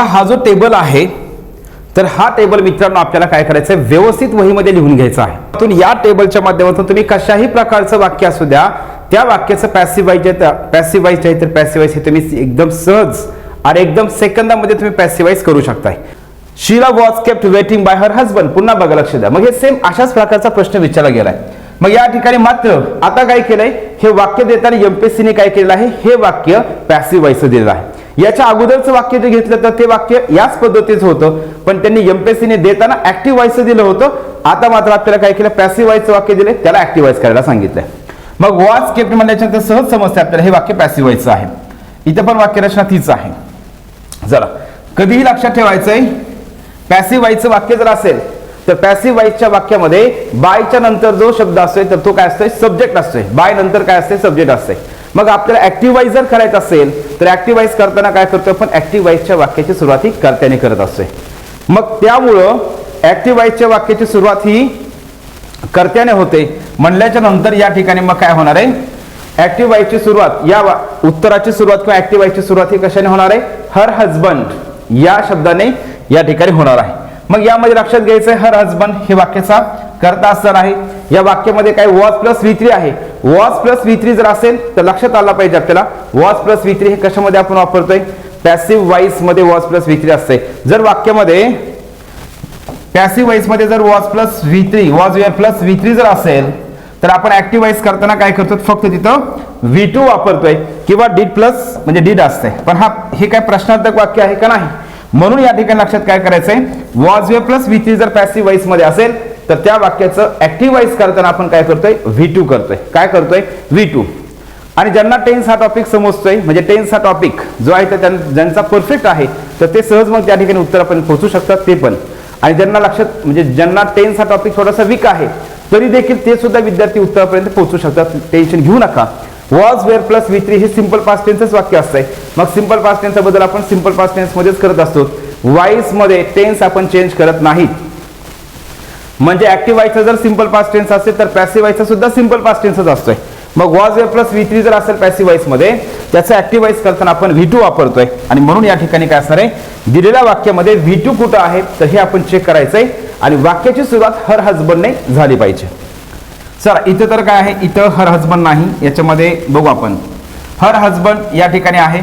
हा जो टेबल आहे तर हा टेबल मित्रांनो आपल्याला काय करायचं आहे, व्यवस्थित वहीमध्ये लिहून घ्यायचा आहे. या टेबलच्या माध्यमातून तुम्ही कशाही प्रकारचं वाक्य असू द्या, त्या वाक्याचं पॅसिव्ह वाईज आहे तर पॅसिव्ह वाईज हे तुम्ही एकदम सहज आणि एकदम सेकंदामध्ये तुम्ही पॅसिव्हाइज करू शकताय. Sheela was kept waiting by her husband. पुन्हा बघा, लक्ष द्या. मग हे सेम अशाच प्रकारचा प्रश्न विचारला गेलाय. मग या ठिकाणी मात्र आता काय केलंय, हे वाक्य देताना एमपीएससीने काय केलेलं आहे, हे वाक्य पॅसिव्ह वाईज दिलेलं आहे. याच्या अगोदरचं वाक्य जे घेतलं तर ते वाक्य याच पद्धतीचं होतं, पण त्यांनी एमपीएससीने देताना ऍक्टिव्ह वाईज दिलं होतं. आता मात्र आपल्याला काय केलं, पॅसिव्ह वाईजचं वाक्य दिले, त्याला ऍक्टिव्ह वाईज करायला सांगितलंय. मग वॉज केप्ट म्हणल्याच्यानंतर सहज समजते आपल्याला हे वाक्य पॅसिव्ह वाईजचं आहे. इथं पण वाक्यरचना तीच आहे. जरा कधीही लक्षात ठेवायचंय, पॅसिव्ह वाईजचं वाक्य जर असेल तर पॅसिव्ह वाईजच्या वाक्यामध्ये बायच्या नंतर जो शब्द असतोय तर तो काय असतोय, सब्जेक्ट असतोय. बाय नंतर काय असते, सब्जेक्ट असते. मग आपल्याला ऍक्टिव्ह वाईज जर करायचं असेल तर ऍक्टिव्ह वाईज करताना काय करतो आपण, ऍक्टिव्ह वाईजच्या वाक्याची सुरुवात ही कर्त्याने करत असतोय. मग त्यामुळं ऍक्टिव्ह वाईजच्या वाक्याची सुरुवात ही कर्त्याने होते म्हणल्याच्या नंतर या ठिकाणी मग काय होणार आहे, ऍक्टिव्ह वाईजची सुरुवात, या उत्तराची सुरुवात किंवा ऍक्टिव्ह वाईजची सुरुवात ही कशाने होणार आहे, हर हजबंड या शब्दाने या ठिकाणी होणार आहे. मग यामध्ये लक्षात घ्यायचंय, हर हजबंड हे वाक्याचा कर्ता असणार आहे. या वाक्यामध्ये काय वॉज प्लस V3 आहे. वॉज प्लस V3 जर असेल तर लक्षात आला पाहिजे आपल्याला, वॉज प्लस V3 हे कशामध्ये आपण वापरतोय, पॅसिव्ह वाईज मध्ये वॉज प्लस V3 असते. जर वाक्यामध्ये पॅसिव्ह वाईज मध्ये जर was plus V3 was were plus V3 जर असेल तर आपण ऍक्टिव्ह वाईज करताना काय करतो, फक्त तिथं V2 वापरतोय किंवा डीड प्लस म्हणजे डीड असते. पण हे काय प्रश्नार्थक वाक्य आहे का नाही, म्हणून या ठिकाणी लक्षात काय करायचंय, वॉज वेअर प्लस V3 जर पॅसिव्ह वाईज मध्ये असेल तर त्या वाक्याचं ऍक्टिव्ह वाईज करताना आपण काय करतोय, V2 करतोय. काय करतोय, V2. आणि ज्यांना टेन्स हा टॉपिक समजतोय, म्हणजे टेन्स हा टॉपिक जो आहे तर ज्यांचा परफेक्ट आहे तर ते सहज मग त्या ठिकाणी उत्तरापर्यंत पोहोचू शकतात ते पण. आणि ज्यांना लक्षात म्हणजे ज्यांना टेन्स हा टॉपिक थोडासा वीक आहे तरी देखील ते सुद्धा विद्यार्थी उत्तरापर्यंत पोहोचू शकतात. टेन्शन घेऊ नका. वॉज वेअर प्लस V3 हे सिंपल पास्ट टेन्सच वाक्य असतंय. मग सिंपल पास्ट टेन्सचा बदल आपण सिंपल पास्ट टेन्स मध्येच करत असतो. वाईज मध्ये टेन्स आपण चेंज करत नाहीत. म्हणजे ऍक्टिव्ह वाईजचा जर सिंपल पास्ट टेन्स असेल तर पॅसिव्ह वाईजचा सुद्धा सिंपल पास्ट टेन्सच असतोय. मग वॉज वेअर प्लस V3 जर असेल पॅसिव्ह वाईज मध्ये, त्याचं ऍक्टिव्ह वाईज करताना आपण V2 वापरतोय. आणि म्हणून या ठिकाणी काय असणार आहे, दिलेल्या वाक्यामध्ये V2 कुठं आहे तर हे आपण चेक करायचंय. आणि वाक्याची सुरुवात हर हजबंडने झाली पाहिजे. चला इथं तर काय आहे, इथं हर हजबंड नाही, याच्यामध्ये बघू आपण. हर हजबंड या ठिकाणी आहे,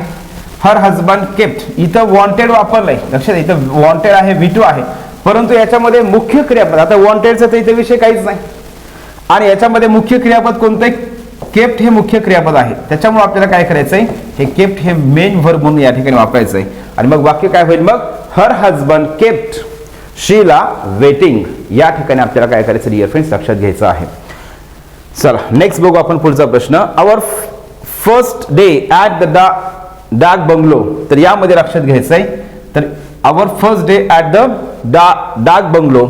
हर हजबंड केप्ट. इथं वॉन्टेड वापरलंय, लक्षात, इथं वॉन्टेड आहे, V2 आहे. परंतु याच्यामध्ये मुख्य क्रियापद, आता वॉन्टेडचा तर इथे विषय काहीच नाही आणि याच्यामध्ये मुख्य क्रियापद कोणतं, केप्ट हे मुख्य क्रियापद आहे. त्याच्यामुळे आपल्याला काय करायचंय, हे केप्ट हे मेन व्हर्ब म्हणून या ठिकाणी वापरायचंय. आणि मग वाक्य काय होईल, मग her husband kept Sheela waiting. या ठिकाणी आपल्याला काय करायचं डिअर फ्रेंड्स, लक्षात घ्यायचं आहे. चला नेक्स्ट बघू आपण पुढचा प्रश्न. Our first day at the dark bungalow. तर यामध्ये लक्षात घ्यायचंय, तर our first day at the dark bungalow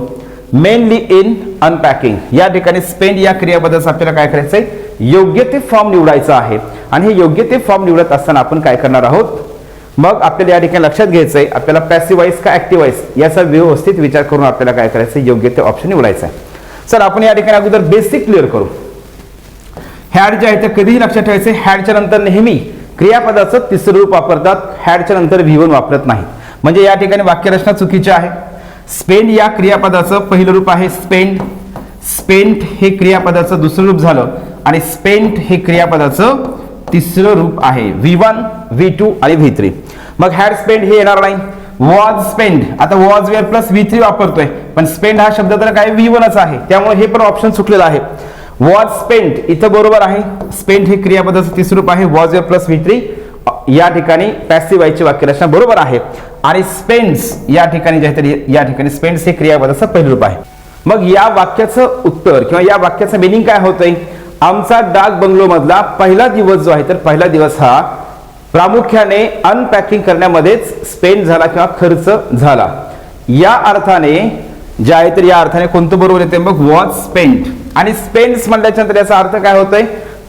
mainly in unpacking. या ठिकाणी स्पेंड या क्रियापदाचं आपल्याला काय करायचंय, योग्य ते फॉर्म निवडायचा आहे. आणि हे योग्य ते फॉर्म निवडत असताना आपण काय करणार आहोत, मग आपल्याला या ठिकाणी लक्षात घ्यायचंय, आपल्याला पॅसिव्ह वाईज का ऍक्टिव्ह वाईज याचा व्यवस्थित विचार करून आपल्याला काय करायचं, योग्य ते ऑप्शन निवडायचा आहे. सर आपण या ठिकाणी अगोदर बेसिक क्लिअर करू. हॅड जे आहे ते कधीही लक्षात ठेवायचे, हॅडच्या नंतर नेहमी क्रियापदाचं तिसरं रूप वापरतात, हॅडच्या नंतर V1 वापरत नाही. म्हणजे या ठिकाणी वाक्यरचना चुकीची आहे. स्पेंड या क्रियापदाचं पहिलं रूप आहे स्पेंड, स्पेंट हे क्रियापदाचं दुसरं रूप झालं आणि स्पेंट हे क्रियापदाचं तिसरं रूप आहे V1, V2 आणि V3. मग हॅड स्पेंड हे येणार नाही. वॉज स्पेंड, आता वॉज वेअर प्लस V3 वापरतोय, पण स्पेंड हा शब्द तर काय V1च आहे, त्यामुळे हे पण ऑप्शन चुकलेलं आहे. वॉज स्पेंट इथं बरोबर आहे, स्पेंड हे क्रियापदाचं तिसरं रूप आहे, वॉज वेअर प्लस V3 या ठिकाणी पॅसिव्ह वाईजची वाक्यरचना बरोबर आहे. आणि स्पेंड्स या ठिकाणी जे आहे या ठिकाणी स्पेंड्स हे क्रियापदाचं पहिलं रूप आहे. मग या वाक्याचं उत्तर किंवा या वाक्याचं मिनिंग काय होतंय, आमचा डार्क बंगलो मधला पहिला दिवस जो आहे तर पहिला दिवस हा प्रामुख्याने अनपॅकिंग करण्यामध्येच स्पेंड झाला किंवा खर्च झाला. या अर्थाने जे आहे तर या अर्थाने कोणतं बरोबर येते, मग वॉज स्पेंड. आणि स्पेंड्स म्हटल्यानंतर याचा अर्थ काय होतोय,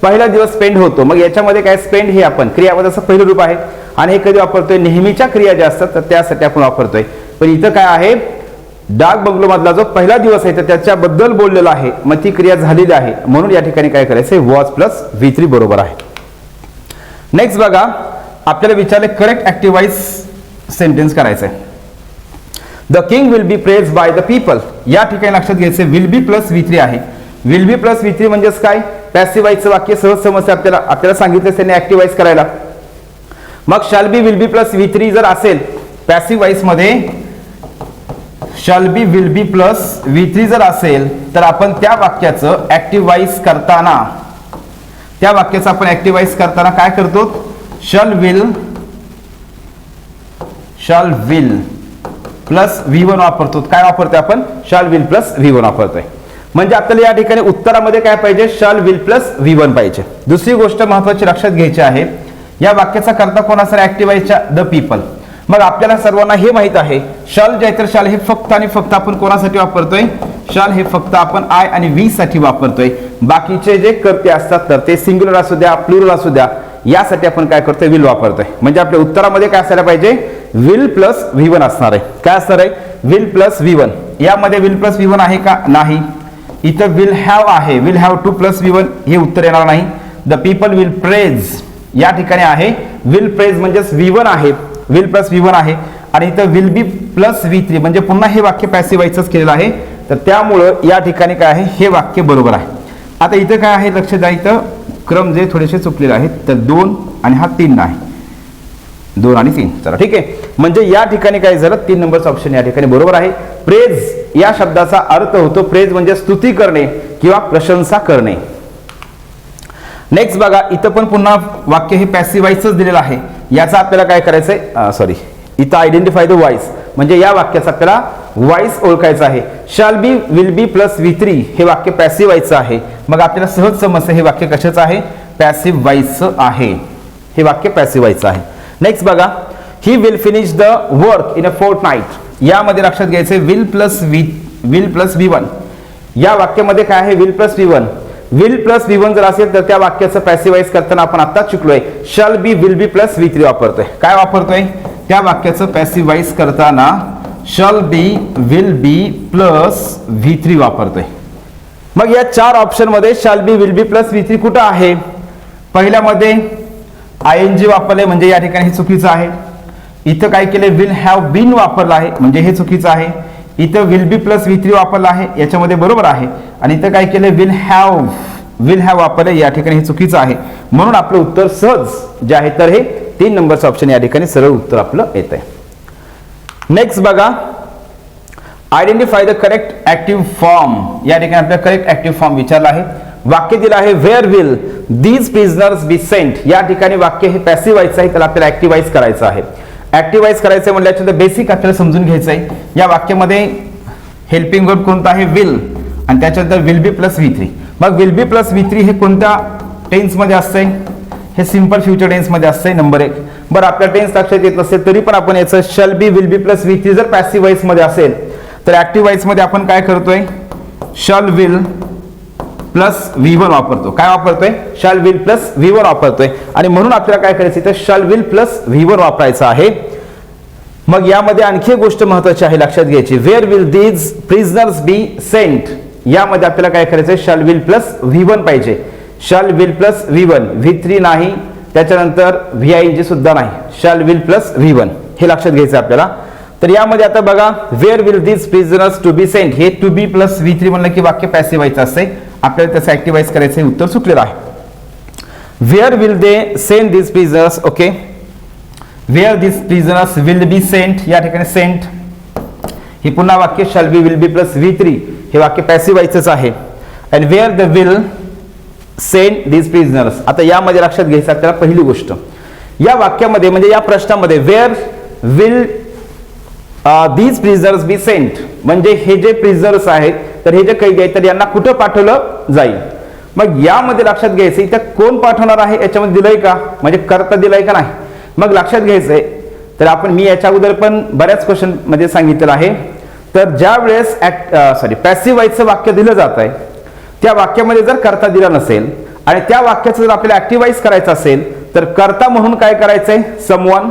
पहिला दिवस स्पेंड होतो. मग याच्यामध्ये काय स्पेंड हे आपण क्रियापदाचं पहिलं रूप आहे आणि हे कधी वापरतोय, नेहमीच्या क्रिया ज्या असतात तर त्यासाठी आपण वापरतोय. पण इथं काय आहे, डार्क बंगलो मधला जो पहिला दिवस आहे तर त्याच्याबद्दल बोललेला आहे, मग ती क्रिया झालेली आहे, म्हणून या ठिकाणी काय करायचंय, वॉज प्लस V3 बरोबर आहे. नेक्स्ट बघा, आपल्याला विचारले करेक्ट ऍक्टिव्ह वाईज सेंटेन्स करायचं आहे. The king will be praise by the people. या ठिकाणी लक्षात घ्यायचं विल बी प्लस V3 आहे. विल बी प्लस V3 म्हणजेच काय, पॅसिव्ह वाईजचं वाक्य सहज समस्या आपल्याला सांगितलं त्यांनी ऍक्टिव्हाइज करायला. मग shall be will be plus V3 जर असेल पॅसिव्ह वाईज मध्ये, shall be will be plus V3 जर असेल तर आपण त्या वाक्याचं ऍक्टिव्हाइज करताना, त्या वाक्याचं आपण ऍक्टिव्हाइज करताना काय करतो, शाल विल प्लस V1 वापरतो. काय वापरतोय आपण, शाल विल प्लस V1 वापरतोय. म्हणजे आपल्याला या ठिकाणी उत्तरामध्ये काय पाहिजे, शाल विल प्लस V1 पाहिजे. दुसरी गोष्ट महत्वाची लक्षात घ्यायची आहे, या वाक्याचा कर्ता कोण असणार, ऍक्टिव्हाइजच्या द पीपल. मग आपल्याला सर्वांना हे माहित आहे शाल जे आहे तर शाल हे फक्त आणि फक्त आपण कोणासाठी वापरतोय, शाल हे फक्त आपण आय आणि वी साठी वापरतोय. बाकीचे जे कर्ते असतात तर ते सिंग्युलर असू द्या प्लुरल असू द्या यासाठी आपण काय करतोय, विल वापरतोय. म्हणजे आपल्या उत्तरामध्ये काय असायला पाहिजे, विल प्लस V1 असणार आहे. काय असणार आहे, विल प्लस V1. यामध्ये विल प्लस V1 आहे का, नाही. इथं विल हॅव आहे, will have two plus V1 हे उत्तर येणार नाही. द पीपल विल प्रेज या ठिकाणी आहे, विल प्रेज म्हणजेच V1 आहे, विल प्लस V1 आहे. आणि इथं विल बी प्लस V3 म्हणजे पुन्हा हे वाक्य पॅसिव्हाइजच केलेलं आहे. तर त्यामुळं या ठिकाणी काय आहे, हे वाक्य बरोबर आहे. आता इथं काय आहे लक्षात द्या, इथं क्रम जे थोडेसे चुकलेले आहेत. तर 2 आणि हा 3 आहे, 2 आणि 3. चला ठीक आहे. म्हणजे या ठिकाणी काय झालं, 3 नंबरचा ऑप्शन या ठिकाणी बरोबर आहे. प्रेज या शब्दाचा अर्थ होतो, प्रेज म्हणजे स्तुती करणे किंवा प्रशंसा करणे. नेक्स्ट बघा, इथं पण पुन्हा वाक्य हे पॅसिव्हाइजच दिलेलं आहे. याचा आपल्याला काय करायचंय, इथं आयडेंटिफाय द वॉइस म्हणजे या वाक्याचा आपल्याला वॉइस ओळखायचा आहे. Shall be will be plus V3 हे वाक्य पॅसिव्हाइजचं आहे. मग आपल्याला सहज समजतं हे वाक्य कशाचं आहे, पॅसिव्हाइजचं आहे. हे वाक्य पॅसिव्हाइजचं आहे. नेक्स्ट बघा, he will finish the work in a fortnight. यामध्ये लक्षात घ्यायचे विल प्लस V1. या वाक्यामध्ये काय आहे, will plus V1. Will plus V1 जर असेल तर त्या वाक्याचं पॅसिव्हाइज करताना आपण आत्ताच शिकलोय, shall be will be plus V3 वापरतोय. काय वापरतोय, त्या वाक्याचं पॅसिव्हाइज करताना shall be will be plus V3 वापरतोय. मग या 4 ऑप्शन मध्ये shall be will be plus V3 कुठं आहे, पहिल्यामध्ये ING वापरले म्हणजे या ठिकाणी हे चुकीचं आहे. इथं काय केले, विल हॅव बीन वापरलं आहे म्हणजे हे चुकीचं आहे. इथं विल बी प्लस V3 वापरलं आहे, याच्यामध्ये बरोबर आहे. आणि इथं काय केले, विल हॅव वापरले, या ठिकाणी हे चुकीचं आहे. म्हणून आपलं उत्तर सहज जे आहे तर हे 3 नंबरचं ऑप्शन या ठिकाणी सरळ उत्तर आपलं येत आहे. नेक्स्ट बघा, identify the correct active form. या ठिकाणी आपल्याला करेक्ट ऍक्टिव्ह फॉर्म विचारला आहे. वाक्य दिलं आहे, where will these prisoners be sent. या ठिकाणी वाक्य हे पॅसिव्हाइजचं आहे, त्याला आपल्याला ऍक्टिव्हाइज करायचं आहे. ऍक्टिव्हाइज करायचं म्हटल्याच्या बेसिक आपल्याला समजून घ्यायचं आहे. या वाक्यामध्ये हेल्पिंग वर्ब कोणता आहे, विल, आणि त्याच्यानंतर विल बी प्लस V3. मग विल बी प्लस V3 हे कोणत्या टेन्स मध्ये असतंय, हे सिंपल फ्युचर टेन्स मध्ये असतंय. नंबर 1. बरं, आपल्या टेन्स लक्षात येत नसेल तरी पण आपण याचं shall be will be plus V3 जर पॅसिव्हाइज मध्ये असेल तर ऍक्टिव्हाइज मध्ये आपण काय करतोय, शॅल विल प्लस V1 वापरतो. काय वापरतोय, शॅल विल प्लस V1 वापरतोय. आणि म्हणून आपल्याला काय करायचं, तर शॅल विल प्लस V1 वापरायचं आहे. मग यामध्ये आणखी एक गोष्ट महत्वाची आहे लक्षात घ्यायची, where will these prisoners be sent. यामध्ये आपल्याला काय करायचं, शॅल विल प्लस V1 पाहिजे. Shall will plus V1, V3 नाही, त्याच्यानंतर VING सुद्धा नाही, शॅल विल प्लस V1 हे लक्षात घ्यायचं आपल्याला. तर यामध्ये आता बघा, where will these prisoners to be sent, हे टू बी प्लस V3 म्हणलं की वाक्य पॅसिव्हाइज असते. आपल्याला त्याचं ऍक्टिव्हाइज करायचं, हे उत्तर चुकलेलं आहे. Where will they send these prisoners, okay, where these prisoners will be sent. या ठिकाणी सेंट हे पुन्हा वाक्य shall be will be plus V3 हे वाक्य पॅसिव्हाइजच आहे. And where the will send these prisoners. आता यामध्ये लक्षात घ्यायचं आपल्याला पहिली गोष्ट, या वाक्यामध्ये म्हणजे या प्रश्नामध्ये where will these prisoners be sent म्हणजे हे जे प्रिझनर्स आहेत तर हे जे कैदी आहेत तर यांना कुठं पाठवलं जाईल. मग यामध्ये लक्षात घ्यायचं इथं कोण पाठवणार आहे, याच्यामध्ये दिलंय का, म्हणजे कर्ता दिलाय का नाही. मग लक्षात घ्यायचंय, तर आपण मी याच्या अगोदर पण बऱ्याच क्वेश्चन मध्ये सांगितलेलं आहे. तर ज्या वेळेस पॅसिव्हाइजचं वाक्य दिलं जात आहे त्या वाक्यामध्ये जर कर्ता दिला नसेल आणि त्या वाक्याचं जर आपल्याला ऍक्टिव्हाइज करायचं असेल तर कर्ता म्हणून काय करायचंय, समवन,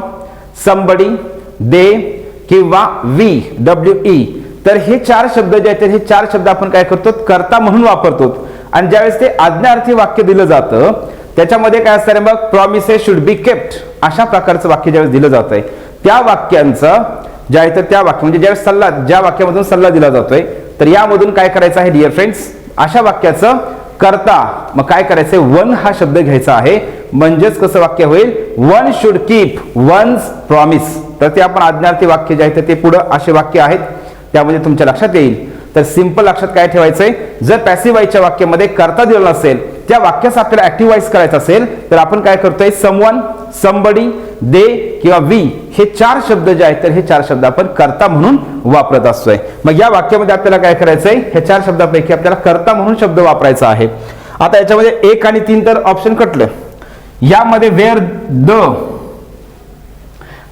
समबडी, दे किंवा वी, WE. तर हे 4 शब्द जे आहेत हे 4 शब्द आपण काय करतो, कर्ता म्हणून वापरतो. आणि ज्यावेळेस ते आज्ञार्थी वाक्य दिलं जातं त्याच्यामध्ये काय असतं, मग प्रॉमिसेस शुड बी केप्ट अशा प्रकारचं वाक्य ज्यावेळेस दिलं जात आहे त्या वाक्यांचं जे आहे तर त्या वाक्य म्हणजे ज्यावेळेस सल्ला, ज्या वाक्यामधून सल्ला दिला जातोय तर यामधून काय करायचं आहे डिअर फ्रेंड्स, अशा वाक्याचं करता मग काय करायचंय, वन हा शब्द घ्यायचा आहे. म्हणजेच कसं वाक्य होईल, one should keep one's promise. तर ते आपण आज्ञार्थी वाक्य जे आहे तर ते पुढं असे वाक्य आहेत, त्यामध्ये तुमच्या लक्षात येईल. तर सिंपल लक्षात काय ठेवायचंय, जर पॅसिव्ह वॉइसच्या वाक्यामध्ये करता दिलेला नसेल, त्या वाक्यास आपल्याला ऍक्टिव्ह वॉइस करायचं असेल तर आपण काय करतोय, समवन, समबडी, दे किंवा वी हे 4 शब्द जे आहेत तर हे 4 शब्द आपण करता म्हणून वापरत असतोय. मग या वाक्यामध्ये आपल्याला काय करायचंय, हे 4 शब्दापैकी आपल्याला करता म्हणून शब्द वापरायचा आहे. आता याच्यामध्ये 1 आणि 3 तर ऑप्शन कटलं. यामध्ये वेअर द,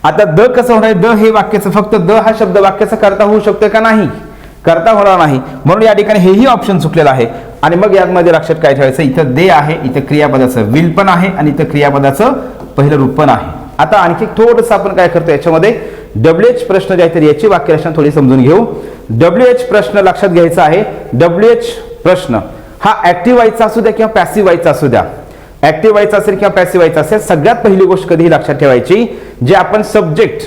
आता द कसं होणार, द हे वाक्याचं फक्त द हा शब्द वाक्याचा करता होऊ शकतोय का, नाही, करता होणार नाही. म्हणून या ठिकाणी हेही ऑप्शन चुकलेलं आहे. आणि मग यामध्ये लक्षात काय ठेवायचं, इथं दे आहे, इथं क्रियापदाचं विल पण आहे आणि इथं क्रियापदाचं पहिलं रूप पण आहे. आता आणखी थोडंसं आपण काय करतो, याच्यामध्ये WH प्रश्न जे आहे तर याची वाक्यरचना थोडी समजून घेऊ. WH प्रश्न लक्षात घ्यायचा आहे. WH प्रश्न हा ऍक्टिव्ह व्हायचा असू द्या किंवा पॅसिव्ह व्हायचा असू द्या, ऍक्टिव्ह व्हायचा असेल किंवा पॅसिव्ह व्हायचा असेल, सगळ्यात पहिली गोष्ट कधीही लक्षात ठेवायची, जे आपण सब्जेक्ट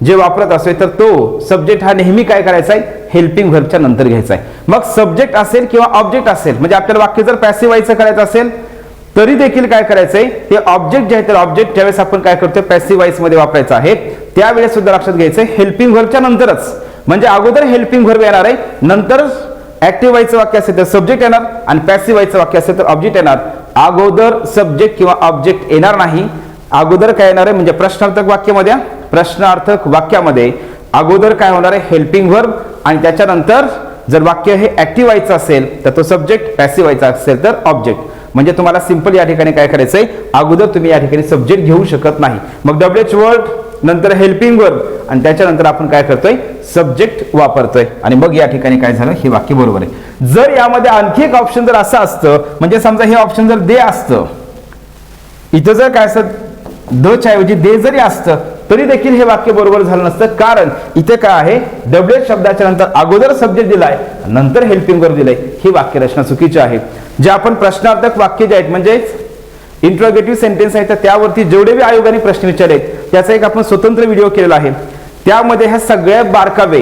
जे वापरत असतोय तर तो सब्जेक्ट हा नेहमी काय करायचा आहे, हेल्पिंग व्हर्बच्या नंतर घ्यायचा आहे. मग सब्जेक्ट असेल किंवा ऑब्जेक्ट असेल, म्हणजे आपल्याला वाक्य जर पॅसिव्ह व्हायचं करायचं असेल तरी देखील काय करायचंय, ते ऑब्जेक्ट जे आहे तर ऑब्जेक्ट ज्यावेळेस आपण काय करतोय पॅसिव्ह व्हॉइस मध्ये वापरायचं आहे त्यावेळेस सुद्धा लक्षात घ्यायचंय हेल्पिंग व्हर्बच्या नंतरच. म्हणजे अगोदर हेल्पिंग व्हर्ब येणार आहे, नंतर ऍक्टिव्ह व्हायचं वाक्य असेल तर सब्जेक्ट येणार आणि पॅसिव्ह व्हायचं वाक्य असेल तर ऑब्जेक्ट येणार. अगोदर सब्जेक्ट किंवा ऑब्जेक्ट येणार नाही. अगोदर काय येणार आहे, म्हणजे प्रश्नार्थक वाक्यामध्ये, प्रश्नार्थक वाक्यामध्ये अगोदर काय होणार आहे, हेल्पिंग व्हर्ब आणि त्याच्यानंतर जर वाक्य हे ऍक्टिव्ह व्हायचं असेल तर तो सब्जेक्ट, पॅसिव्ह व्हायचा असेल तर ऑब्जेक्ट. म्हणजे तुम्हाला सिंपल या ठिकाणी काय करायचंय, अगोदर तुम्ही या ठिकाणी सब्जेक्ट घेऊ शकत नाही. मग WH वर्ड नंतर हेल्पिंग वर्ब आणि त्याच्यानंतर आपण काय करतोय, सब्जेक्ट वापरतोय आणि मग या ठिकाणी काय झालं, हे वाक्य बरोबर आहे. जर यामध्ये आणखी एक ऑप्शन जर असं असतं, म्हणजे समजा हे ऑप्शन जर दे असतं, इथं जर काय असतं द च्या ऐवजी दे जरी असतं तरी देखील हे वाक्य बरोबर झालं नसतं. कारण इथे काय आहे, WH शब्दाच्या नंतर अगोदर सब्जेक्ट दिलाय, नंतर हेल्पिंग वर्ब दिलाय, ही वाक्यरचना चुकीची आहे. जे आपण प्रश्नार्थक वाक्य जे आहेत म्हणजे इंट्रोगेटिव्ह सेंटेन्स आहे तर त्यावरती जेवढे आयोगाने प्रश्न विचारले त्याचा एक आपण स्वतंत्र व्हिडिओ केलेला आहे. त्यामध्ये ह्या सगळ्या बारकावे,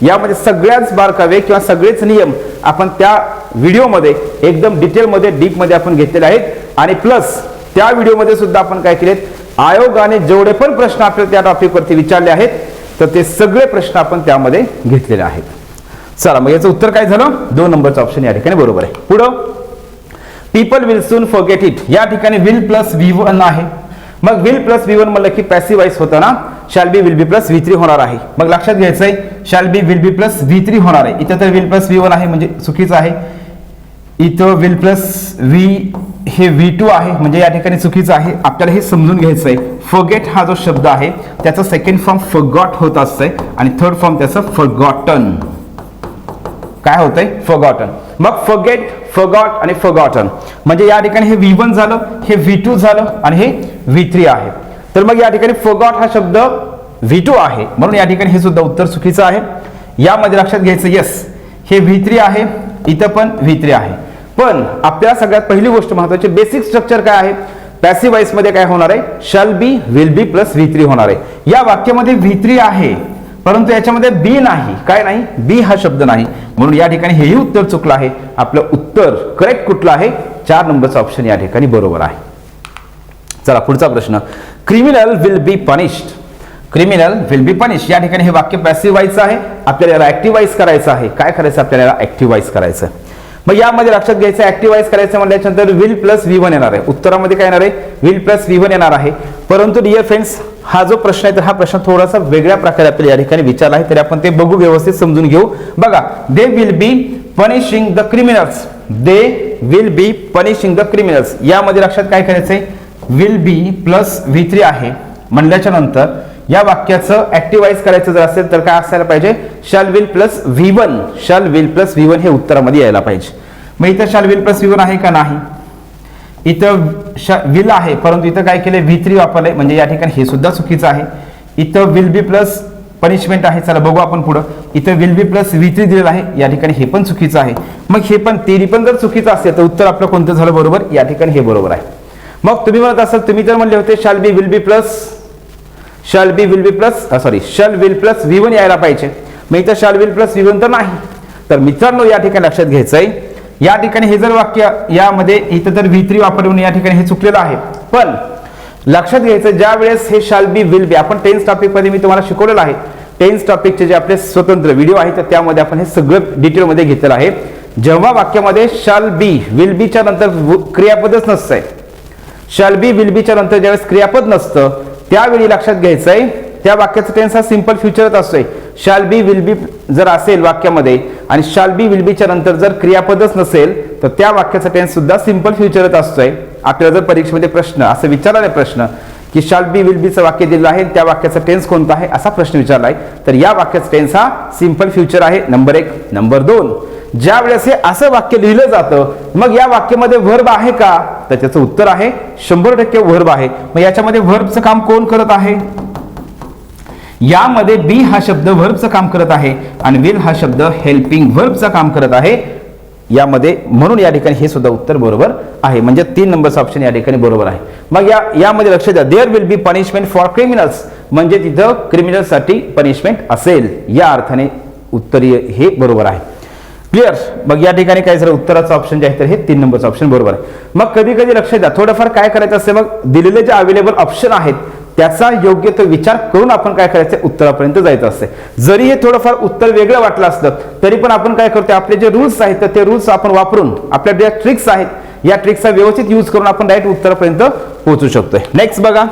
यामध्ये सगळ्याच बारकावे किंवा सगळेच नियम आपण त्या व्हिडिओमध्ये एकदम डिटेलमध्ये डीपमध्ये आपण घेतलेले आहेत. आणि प्लस त्या व्हिडिओमध्ये सुद्धा आपण काय केलेत, आयोगाने जेवढे पण प्रश्न आपल्याला त्या टॉपिकवरती विचारले आहेत तर ते सगळे प्रश्न आपण त्यामध्ये घेतलेले आहेत. चला मग याचं उत्तर काय झालं, 2 नंबरचं ऑप्शन या ठिकाणी बरोबर आहे. पुढं people will soon forget it, या ठिकाणी विल प्लस V1 आहे. मग विल प्लस V1 म्हणलं की पॅसिव्ह व्हॉइस होतं ना, shall be will be plus V3 होणार आहे. मग लक्षात घ्यायचंय shall be will be plus V3 होणार आहे. इथं तर विल प्लस V1 आहे म्हणजे चुकीचं आहे. इथं विल प्लस V हे V2 आहे म्हणजे या ठिकाणी चुकीचं आहे. आपल्याला हे समजून घ्यायचंय, फॉरगेट हा जो शब्द आहे त्याचा सेकंड फॉर्म फॉरगॉट होत असतंय आणि थर्ड फॉर्म त्याचं फॉरगॉटन. काय होतंय, फॉरगॉटन. मग फॉरगेट, फॉरगॉट आणि फॉरगॉटन म्हणजे या ठिकाणी हे V1 झालं, हे V2 झालं आणि हे V3 आहे. तर मग या ठिकाणी फॉरगॉट हा शब्द V2 आहे म्हणून या ठिकाणी हे सुद्धा उत्तर चुकीचं आहे. यामध्ये लक्षात घ्यायचं, यस हे V3 आहे, इथं पण V3 आहे. पण आपल्याला सगळ्यात पहिली गोष्ट महत्त्वाची, बेसिक स्ट्रक्चर काय आहे, पॅसिव्ह व्हॉइस मध्ये काय होणार आहे, shall be will be plus V3 होणार आहे. या वाक्यामध्ये V3 आहे परंतु याच्यामध्ये बी नाही, काय नाही, बी हा शब्द नाही म्हणून या ठिकाणी हेही उत्तर चुकलं आहे. आपलं उत्तर करेक्ट कुठलं आहे, 4 नंबरचं ऑप्शन या ठिकाणी बरोबर आहे. चला पुढचा प्रश्न, criminal will be punished, criminal will be punished. या ठिकाणी हे वाक्य पॅसिव्ह व्हॉइस आहे, आपल्याला याला ऍक्टिव्ह व्हॉइस करायचं आहे. काय करायचं, आपल्याला याला ऍक्टिव्ह व्हॉइस करायचं. मग यामध्ये लक्षात घ्यायचं, ऍक्टिव्ह व्हॉइस करायचं म्हटल्यानंतर विल प्लस V1 येणार आहे. उत्तरामध्ये काय येणार आहे, विल प्लस V1 येणार आहे. परंतु डिअर फ्रेंड्स, हा जो प्रश्न आहे तर हा प्रश्न थोडासा वेगळ्या प्रकारे आपल्याला या ठिकाणी विचारला आहे, तरी आपण ते बघू, व्यवस्थित समजून घेऊ. बघा, they will be punishing the criminals, they will be punishing the criminals. यामध्ये लक्षात काय करायचंय, विल बी प्लस V3 आहे म्हणल्याच्या नंतर या वाक्याचं ऍक्टिव्ह व्हॉइस करायचं जर असेल तर काय असायला पाहिजे, shall will plus V1, shall will plus V1 हे उत्तरामध्ये यायला पाहिजे. मग इथं शॅल विल प्लस V1 आहे का, नाही. इथं विल आहे परंतु इथं काय केलंय, V3 वापरलंय म्हणजे या ठिकाणी हे सुद्धा चुकीचं आहे. इथं विल बी प्लस पनिशमेंट आहे, चला बघू आपण पुढं. इथं विल बी प्लस V3 दिलेलं आहे, या ठिकाणी हे पण चुकीचं आहे. मग हे पण तिन्ही पण जर चुकीचं असेल तर उत्तर आपलं कोणतं झालं बरोबर, या ठिकाणी हे बरोबर आहे. मग तुम्ही म्हणत असाल, तुम्ही जर म्हणले होते shall be will be plus shall be will be plus shall will plus V1 यायला पाहिजे. मग इथं शॅल विल प्लस V1 तर नाही. तर मित्रांनो या ठिकाणी लक्षात घ्यायचंय, या ठिकाणी हे जर वाक्य यामध्ये इथं तर V3 वापरून या ठिकाणी हे चुकलेलं आहे. पण लक्षात घ्यायचं ज्या वेळेस हे शॅल बी विल बी आपण टेन्स टॉपिक मध्ये मी तुम्हाला शिकवलेलं आहे. टेन्स टॉपिकचे जे आपले स्वतंत्र व्हिडिओ आहे तर त्यामध्ये आपण हे सगळं डिटेलमध्ये घेतलेलं आहे. जेव्हा वाक्यामध्ये शॅल बी विल बीच्या नंतर क्रियापदच नसतंय, शॅल बी विल बीच्या नंतर ज्यावेळेस क्रियापद नसतं त्यावेळी लक्षात घ्यायचंय त्या वाक्याचा टेन्स हा सिंपल फ्युचरच असतोय. शॅल बी विल बी जर असेल वाक्यामध्ये आणि शॅल बी विल बीच्या नंतर जर क्रियापदच नसेल तर त्या वाक्याचा टेन्स सुद्धा सिंपल फ्युचरच असतोय. आपल्याला जर परीक्षेमध्ये प्रश्न असं विचारला प्रश्न की शॅल बी विल बीचं वाक्य दिलं आहे त्या वाक्याचा टेन्स कोणता आहे असा प्रश्न विचारलाय तर या वाक्याचा टेन्स हा सिंपल फ्युचर आहे. नंबर 1. नंबर 2, ज्या वेळेस हे असं वाक्य लिहिलं जातं मग या वाक्यामध्ये व्हर्ब आहे का तर त्याचं उत्तर आहे 100% व्हर्ब आहे. मग याच्यामध्ये व्हर्बचं काम कोण करत आहे, यामध्ये बी हा शब्द व्हर्बचं काम करत आहे आणि विल हा शब्द हेल्पिंग व्हर्बचं काम करत आहे यामध्ये. म्हणून या ठिकाणी हे सुद्धा उत्तर बरोबर आहे. म्हणजे 3 नंबरचं ऑप्शन या ठिकाणी बरोबर आहे. मग यामध्ये लक्ष द्या, there will be punishment for criminals, म्हणजे तिथं क्रिमिनल्ससाठी पनिशमेंट असेल या अर्थाने उत्तर हे बरोबर आहे. क्लिअर. मग या ठिकाणी काय झालं उत्तराचं ऑप्शन जे आहे तर हे 3 नंबरचं ऑप्शन बरोबर आहे. मग कधी कधी लक्ष द्या थोडंफार काय करायचं असते, मग दिलेले जे अवेलेबल ऑप्शन आहेत त्याचा योग्य तो विचार करून आपण काय करायचं उत्तरापर्यंत जायचं असते. जरी हे थोडंफार उत्तर वेगळं वाटलं असलं तरी पण आपण काय करतो आपले जे रूल्स आहेत तर ते रूल्स आपण वापरून आपल्या ज्या ट्रिक्स आहेत या ट्रिक्सचा व्यवस्थित यूज करून आपण डायरेक्ट उत्तरापर्यंत पोहोचू शकतोय. नेक्स्ट बघा,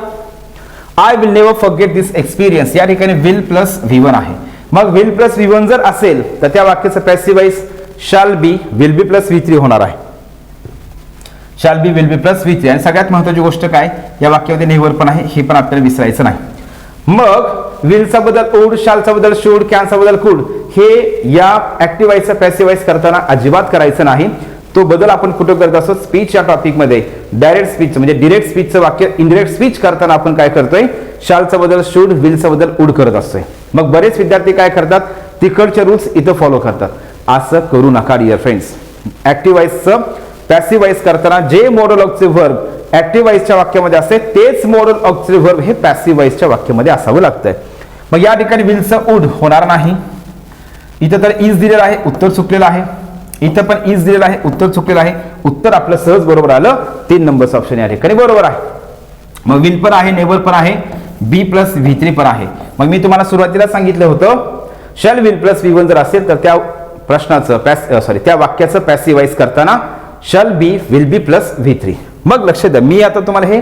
I will never forget this experience. या ठिकाणी विल प्लस V1 आहे. मग विल प्लस V1 जर असेल तर त्या वाक्याचं passive voice shall be will be plus V3 होणार आहे. Shall be will be plus V3. आणि सगळ्यात महत्त्वाची गोष्ट काय या वाक्यामध्ये नेव्हर पण आहे हे पण आपल्याला विसरायचं नाही. मग विलचा बदल वुड, शालचा बदल शुड, कॅनचा बदल कुड हे या ऍक्टिव्ह वॉइसचा पॅसिव्ह वॉइस करताना अजिबात करायचं नाही. तो बदल आपण कुठं करत असतो स्पीच या टॉपिकमध्ये डायरेक्ट स्पीच म्हणजे डिरेक्ट स्पीचचं वाक्य इनडिरेक्ट स्पीच करताना आपण काय करतोय शालचा बदल शुड, विलचा बदल वुड करत असतोय. मग बरेच विद्यार्थी काय करतात तिकडचे रूल्स इथं फॉलो करतात. असं करू नका डिअर फ्रेंड्स. ऍक्टिव्ह वॉइसचं पॅसिव्ह वॉइस करताना जे मॉडल ऑक्सिलिअरी व्हर्ब ऍक्टिव्ह वॉइसच्या वाक्यामध्ये असते तेच मॉडल ऑक्सिलिअरी व्हर्ब हे पॅसिव्ह वॉइसच्या वाक्यामध्ये असावं लागतंय. मग या ठिकाणी विलचं वुड होणार नाही. इथं तर इज दिलेलं आहे उत्तर चुकलेलं आहे. इथं पण इज दिलेलं आहे उत्तर चुकलेलं आहे. उत्तर आपलं सहज बरोबर आलं. 3 नंबरचं ऑप्शन या ठिकाणी बरोबर आहे. मग विल पण आहे, नेव्हर पण आहे, बी प्लस V3 पण आहे. मग मी तुम्हाला सुरुवातीला सांगितलं होतं शॅल विल प्लस V1 जर असेल तर त्या प्रश्नाचं त्या वाक्याचं पॅसिव्ह वॉइस करताना shall be will be plus V3. मग लक्ष द्या मी आता तुम्हाला हे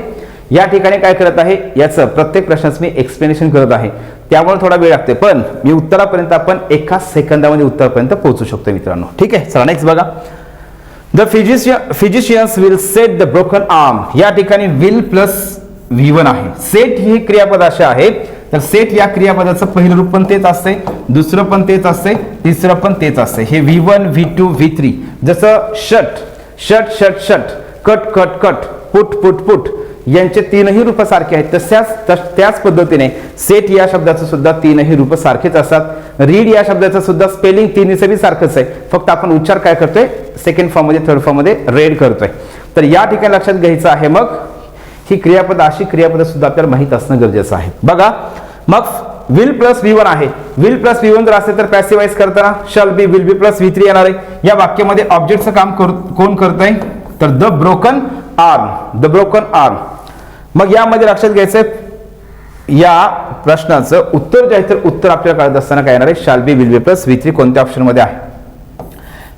या ठिकाणी काय करत आहे याचं प्रत्येक प्रश्नाचं मी एक्सप्लेनेशन करत आहे त्यामुळे थोडा वेळ लागते पण मी उत्तरापर्यंत आपण 1 सेकंदामध्ये उत्तरापर्यंत पोहोचू शकतो मित्रांनो. ठीक आहे. चला नेक्स्ट बघा, the physicians will set the broken arm. या ठिकाणी विल प्लस V1 आहे. सेट ही क्रियापद असे आहे तर सेट या क्रियापदाचं पहिलं रूप पण तेच असते, दुसरं पण तेच असते, तिसरं पण तेच असते. हे V1 V2 V3 जसं shut shut shut shut, cut cut cut, put put put यांचे 3ही रूप सारखे आहेत त्याच पद्धतीने सेट या शब्दाचं सुद्धा 3ही रूप सारखेच असतात. रीड या शब्दाचं सुद्धा स्पेलिंग 3चं बी सारखंच आहे फक्त आपण उच्चार काय करतोय सेकंड फॉर्म मध्ये थर्ड फॉर्म मध्ये रेड करतोय. तर या ठिकाणी लक्षात घ्यायचं आहे मग ही क्रियापद अशी क्रियापद सुद्धा आपल्याला माहित असणं गरजेचं आहे. बघा मग विल प्लस V1 आहे. विल प्लस V1 जर असेल तर पॅसिव्ह वॉइस करताना shall be will be plus V3 येणार आहे. या वाक्यामध्ये ऑब्जेक्टचं काम कोण करतंय तर the broken arm, the broken arm. मग यामध्ये लक्षात घ्यायचं या प्रश्नाचं उत्तर जे आहे तर उत्तर आपल्याला कळत असताना काय येणार आहे shall be will be plus V3 कोणत्या ऑप्शन मध्ये आहे.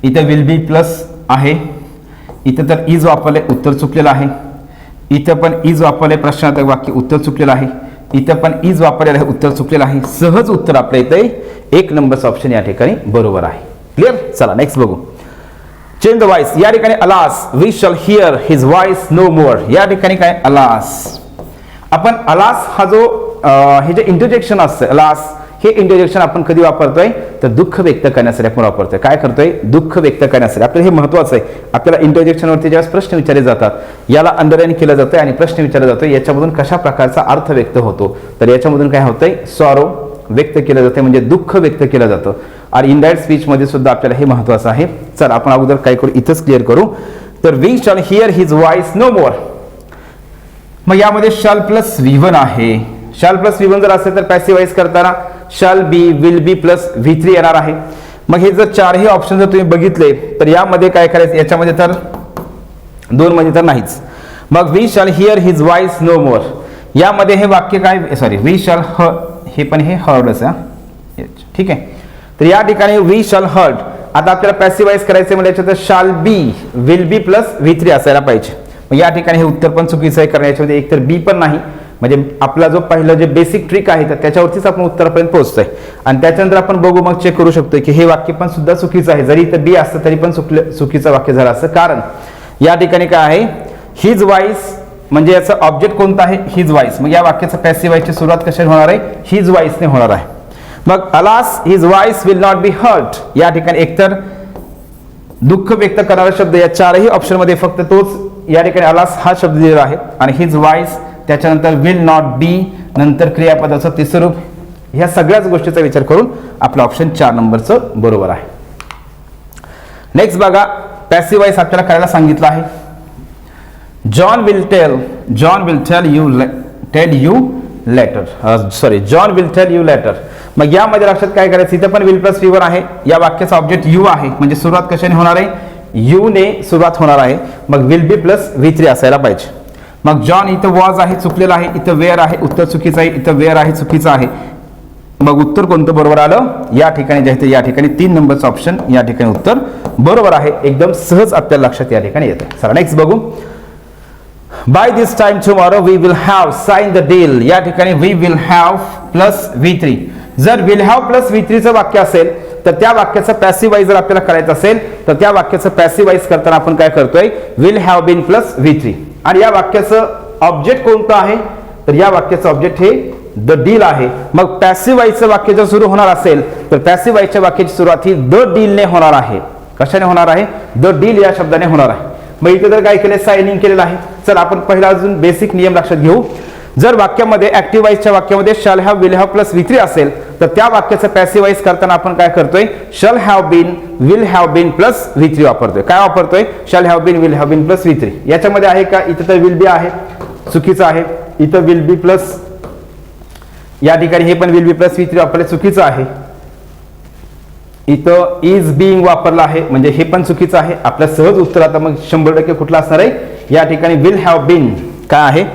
इथं विल बी प्लस आहे, इथं तर इज वापरले उत्तर चुकलेलं आहे, इथं पण इज वापरले प्रश्नात वाक्य उत्तर चुकलेलं आहे, इथं पण इज वापरलेलं आहे उत्तर चुकलेलं आहे. सहज उत्तर आपल्या इथे 1 नंबरचं ऑप्शन या ठिकाणी बरोबर आहे. क्लिअर. चला नेक्स्ट बघू. Change the voice. या ठिकाणी alas we shall hear his voice no more. या ठिकाणी काय अलास आपण अलास हा जो हे जे इंटरजेक्शन असतं अलास हे इंटरजेक्शन आपण कधी वापरतोय तर दुःख व्यक्त करण्यासाठी आपण वापरतोय. काय करतोय दुःख व्यक्त करण्यासाठी. आपल्याला हे महत्वाचं आहे. आपल्याला इंटरजेक्शन वरती ज्यावेळेस प्रश्न विचारले जातात याला अंडरलाईन केलं जातं आणि प्रश्न विचारला जातो याच्यामधून कशा प्रकारचा अर्थ व्यक्त होतो तर याच्यामधून काय होतंय सॉरो व्यक्त केलं जाते म्हणजे दुःख व्यक्त केलं जातं. आणि इनडायरेक्ट स्पीच मध्ये सुद्धा आपल्याला हे महत्वाचं आहे. चल आपण अगोदर काय करू इथंच क्लिअर करू. तर we shall hear his voice no more. मग यामध्ये शॅल प्लस V1 आहे, शाल प्लस V1 जर असेल तर पॅसिवाइज करताना shall be will be plus V3 येणार आहे. मग हे जर चारही ऑप्शन जर तुम्ही बघितले तर यामध्ये काय करायचं, याच्यामध्ये तर 2 मध्ये तर नाहीच. मग we shall hear his voice no more, यामध्ये हे वाक्य काय, सॉरी वी शाल हे पण हे हर्डच आहे, ठीक आहे. तर या ठिकाणी वी शाल हर्ड. आता आपल्याला पॅसिवाइज करायचे म्हणजे याच्यात shall be will be plus V3 असायला पाहिजे. मग या ठिकाणी हे उत्तर पण चुकीचं आहे, कारण याच्यामध्ये एक तर बी पण नाही. म्हणजे आपला जो पहिलं जे बेसिक ट्रिक आहे तर त्याच्यावरतीच आपण उत्तरापर्यंत पोहोचतोय. आणि त्याच्यानंतर आपण बघू मग चेक करू शकतो की हे वाक्य पण सुद्धा चुकीचं आहे. जरी इथं बी असतं तरी पण चुकीचं वाक्य झालं असतं, कारण या ठिकाणी काय आहे, हिज वॉइस म्हणजे याचं ऑब्जेक्ट कोणतं आहे, हिज वॉइस. मग या वाक्याचं पॅसिवाइजची सुरुवात कशाने होणार आहे, हिज वॉइसने होणार आहे. मग alas his voice will not be hurt, या ठिकाणी एकतर दुःख व्यक्त करणारा शब्द या चारही ऑप्शन मध्ये फक्त तोच या ठिकाणी अलास हा शब्द दिलेला आहे. आणि हिज वॉइस, त्याच्यानंतर विल नॉट बी, नंतर क्रियापदाचं तिसरं रूप, ह्या सगळ्याच गोष्टीचा विचार करून आपलं ऑप्शन 4 नंबरचं बरोबर आहे. नेक्स्ट बघा, पॅसिवाइज आपल्याला करायला सांगितलं आहे. John will tell you later. मग यामध्ये लक्षात काय करायचं, इथं पण विल प्लस V1 आहे. या वाक्याचा ऑब्जेक्ट यू आहे, म्हणजे सुरुवात कशाने होणार आहे, यू ने सुरुवात होणार आहे. मग विल बी प्लस V3 असायला पाहिजे. मग जॉन इथं वॉज आहे, चुकलेलं आहे. इथं वेअर आहे, उत्तर चुकीचं आहे. इथं वेअर आहे, चुकीचं आहे. मग उत्तर कोणतं बरोबर आलं, या ठिकाणी जे आहे या ठिकाणी 3 नंबरचं ऑप्शन या ठिकाणी उत्तर बरोबर आहे. एकदम सहज आपल्या लक्षात या ठिकाणी येतं. चला नेक्स्ट बघू. By this time tomorrow we will have sign the deal, या ठिकाणी we will have plus V3. जर विल हॅव प्लस V3चं वाक्य असेल तर त्या वाक्याचं पॅसिवाइज जर आपल्याला करायचं असेल तर त्या वाक्याचं पॅसिवाइज करताना आपण काय करतोय, will have been plus V3. आणि या वाक्याचं ऑब्जेक्ट कोणतं आहे, तर या वाक्याचं ऑब्जेक्ट हे द डील आहे. मग पॅसिवाइजचं वाक्य जर सुरू होणार असेल तर पॅसिवाइजच्या वाक्याची सुरुवात ही द डीलने होणार आहे. कशाने होणार आहे, द डील या शब्दाने होणार आहे. मग इथे जर काय केलं, सायनिंग केलेलं आहे. चल आपण पहिला अजून बेसिक नियम लक्षात घेऊ. जर वाक्यामध्ये ऍक्टिव्हाइजच्या वाक्यामध्ये shall have will have plus V3 असेल तर त्या वाक्याचं पॅसिवाइज करताना आपण काय करतोय, shall have been will have been plus V3 वापरतोय. काय वापरतोय, shall have been will have been plus V3. याच्यामध्ये आहे का, इथं तर विल बी आहे, चुकीचं आहे. इथं विल बी प्लस, या ठिकाणी हे पण विल बी प्लस V3 वापरले, चुकीचं आहे. इथं इज बिंग वापरलं आहे, म्हणजे हे पण चुकीचं आहे. आपलं सहज उत्तर आता मग 100% कुठलं असणार आहे, या ठिकाणी विल हॅव बीन काय आहे,